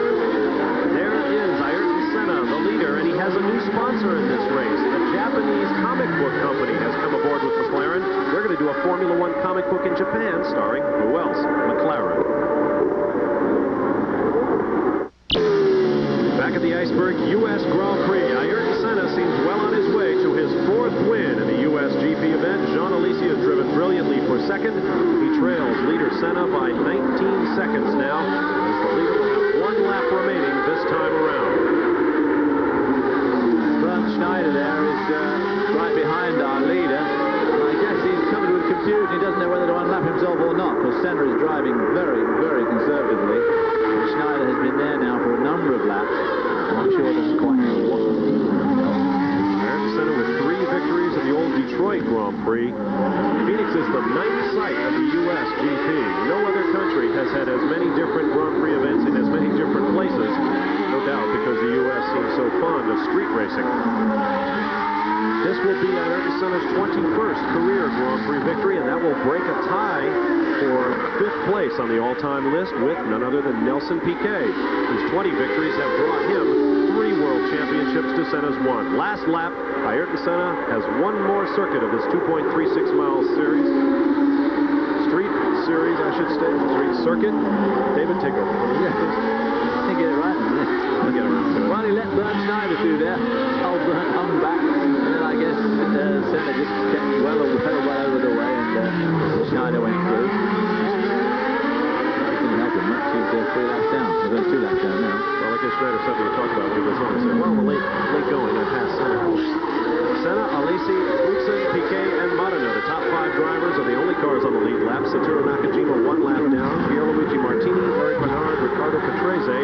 There is Ayrton Senna, the leader, and he has a new sponsor in this race. A Japanese comic book company has come aboard with McLaren. They're going to do a Formula One comic book in Japan starring, who else? McLaren. Back at the Iceberg U.S. Grand Prix, Ayrton Senna seems well on his way to his 4th win in the U.S. GP event. Jean Alesi has driven brilliantly for second. He trails leader Senna by 19 seconds now, as the leader will have 1 lap remaining this time around. Bernd Schneider there is right behind our leader, and I guess he's covered with confusion. He doesn't know whether to unlap himself or not, because Senna is driving very, very conservatively. And Schneider has been there now for a number of laps, and I'm sure doesn't quite know what to do. Prix. Phoenix is the 9th site of the U.S. GP. No other country has had as many different Grand Prix events in as many different places, no doubt because the U.S. seems so fond of street racing. This will be Ayrton Senna's 21st career Grand Prix victory, and that will break a tie for 5th place on the all-time list with none other than Nelson Piquet, whose 20 victories have brought him 3 world championships to Senna's 1. Last lap, Ayrton Senna has one more circuit of this 2.36-mile series. Street series, I should say. Street circuit. David, take over. I think get it right. I'll get it right. Well, he let Bernd Schneider through there. Old Bernd hung back. And then I guess Senna just kept well over the way, and Schneider went through. It didn't help him much. He's 3 laps down. He's only 2 laps down now. Well, I guess Schneider something to talk about when he goes on. He said, well, we're late going. I passed Senna. Senna, Alesi, Boutsen, Piquet, and Modena, the top 5 drivers, are the only cars on the lead lap. Satoru Nakajima 1 lap down. Pierluigi Martini, Eric Bernard, Ricardo Patrese,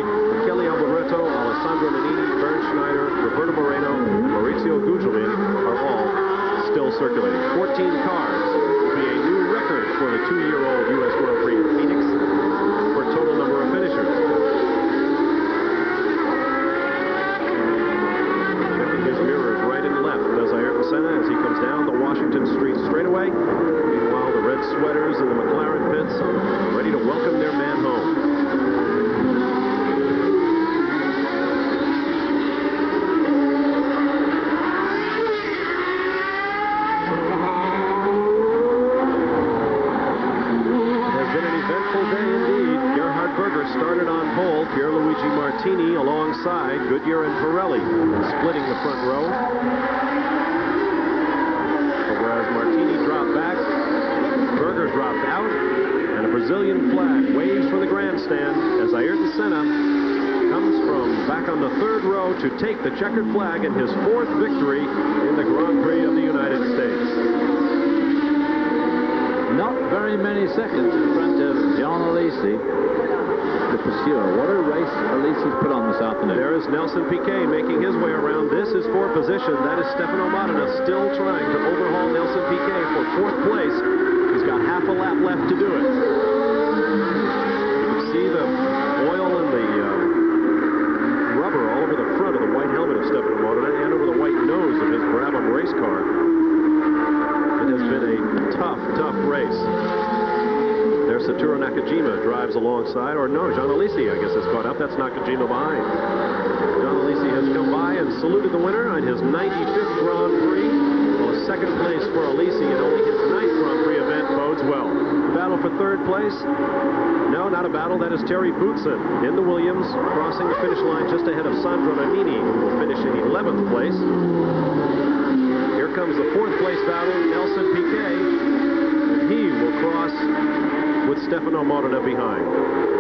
Kelly Alboreto, Alessandro Nannini, Bernd Schneider, Roberto Moreno, and Maurizio Gugelmin are all still circulating. 14 cars will be a new record for the 2-year-old U.S. Grand Prix in Phoenix for total number of finishers. Checking his mirrors right and left does Ayrton Senna as he comes down the Washington Street straightaway. Meanwhile, the red sweaters in the McLaren pits are ready to welcome their man home. Started on pole, Pierluigi Martini alongside Goodyear and Pirelli, splitting the front row. But whereas Martini dropped back, Berger dropped out, and a Brazilian flag waves from the grandstand as Ayrton Senna comes from back on the 3rd row to take the checkered flag in his 4th victory in the Grand Prix of the United States. Not very many seconds in front of John Alesi, the pursuer. What a race Alesi's put on this afternoon. There is Nelson Piquet making his way around. This is for position. That is Stefano Modena still trying to overhaul Nelson Piquet for 4th place. He's got half a lap left to do it. You can see the oil and the rubber all over the front of the white helmet of Stefano Modena and over the white nose of his Brabham race car. It has been a tough race. There's Satoru Nakajima drives alongside, or no, John Alesi, I guess, has caught up. That's Nakajima behind. John Alesi has come by and saluted the winner on his 95th Grand Prix. Well, a 2nd place for Alesi in only his 9th Grand Prix event bodes well. The battle for 3rd place? No, not a battle. That is Terry Boutsen in the Williams, crossing the finish line just ahead of Sandro Nannini, who will finish in 11th place. Here comes the 4th place battle, Nelson Piquet, and he will cross with Stefano Modena behind.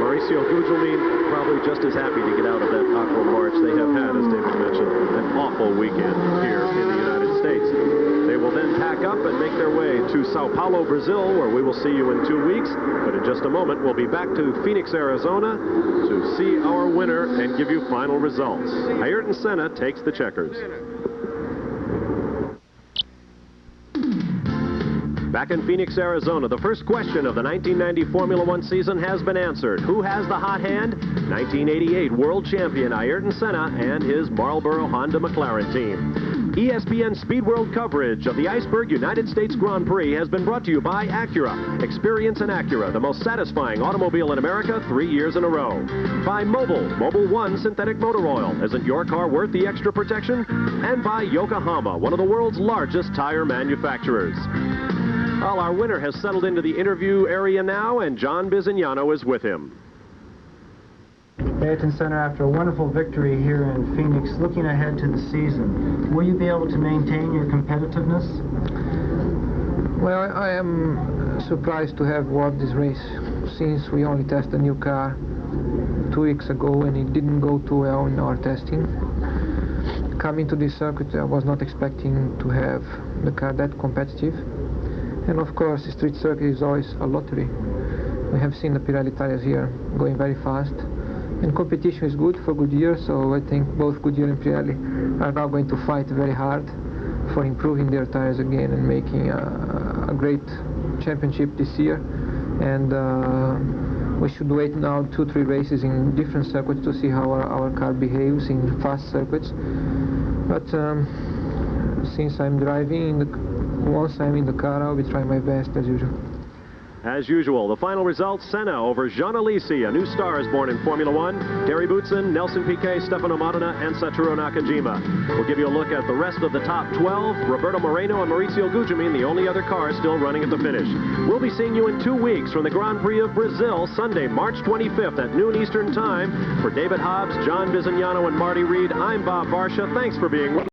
Maurizio Gugelmin probably just as happy to get out of that Aqua March. They have had, as David mentioned, an awful weekend here in the United States. They will then pack up and make their way to Sao Paulo, Brazil, where we will see you in 2 weeks. But in just a moment, we'll be back to Phoenix, Arizona to see our winner and give you final results. Ayrton Senna takes the checkers. Back in Phoenix, Arizona, the first question of the 1990 Formula One season has been answered. Who has the hot hand? 1988 world champion Ayrton Senna and his Marlboro Honda McLaren team. ESPN Speed World coverage of the Iceberg United States Grand Prix has been brought to you by Acura. Experience an Acura, the most satisfying automobile in America 3 years in a row. By Mobil One Synthetic Motor Oil. Isn't your car worth the extra protection? And by Yokohama, one of the world's largest tire manufacturers. Well, our winner has settled into the interview area now, and John Bizignano is with him. Ayrton Senna, after a wonderful victory here in Phoenix, looking ahead to the season, will you be able to maintain your competitiveness? Well, I am surprised to have won this race, since we only tested a new car 2 weeks ago and it didn't go too well in our testing. Coming to this circuit, I was not expecting to have the car that competitive. And of course, the street circuit is always a lottery. We have seen the Pirelli tires here going very fast. And competition is good for Goodyear, so I think both Goodyear and Pirelli are now going to fight very hard for improving their tires again and making a great championship this year. And we should wait now 2-3 races in different circuits to see how our car behaves in fast circuits. But since I'm driving, once I'm in the car, I'll be trying my best as usual. As usual, the final results: Senna over Jean Alesi, a new star is born in Formula One, Terry Boutsen, Nelson Piquet, Stefano Modena, and Satoru Nakajima. We'll give you a look at the rest of the top 12. Roberto Moreno and Maurizio Gugelmin, the only other car still running at the finish. We'll be seeing you in 2 weeks from the Grand Prix of Brazil, Sunday, March 25th at noon Eastern Time. For David Hobbs, John Bizignano, and Marty Reed, I'm Bob Varsha. Thanks for being with us.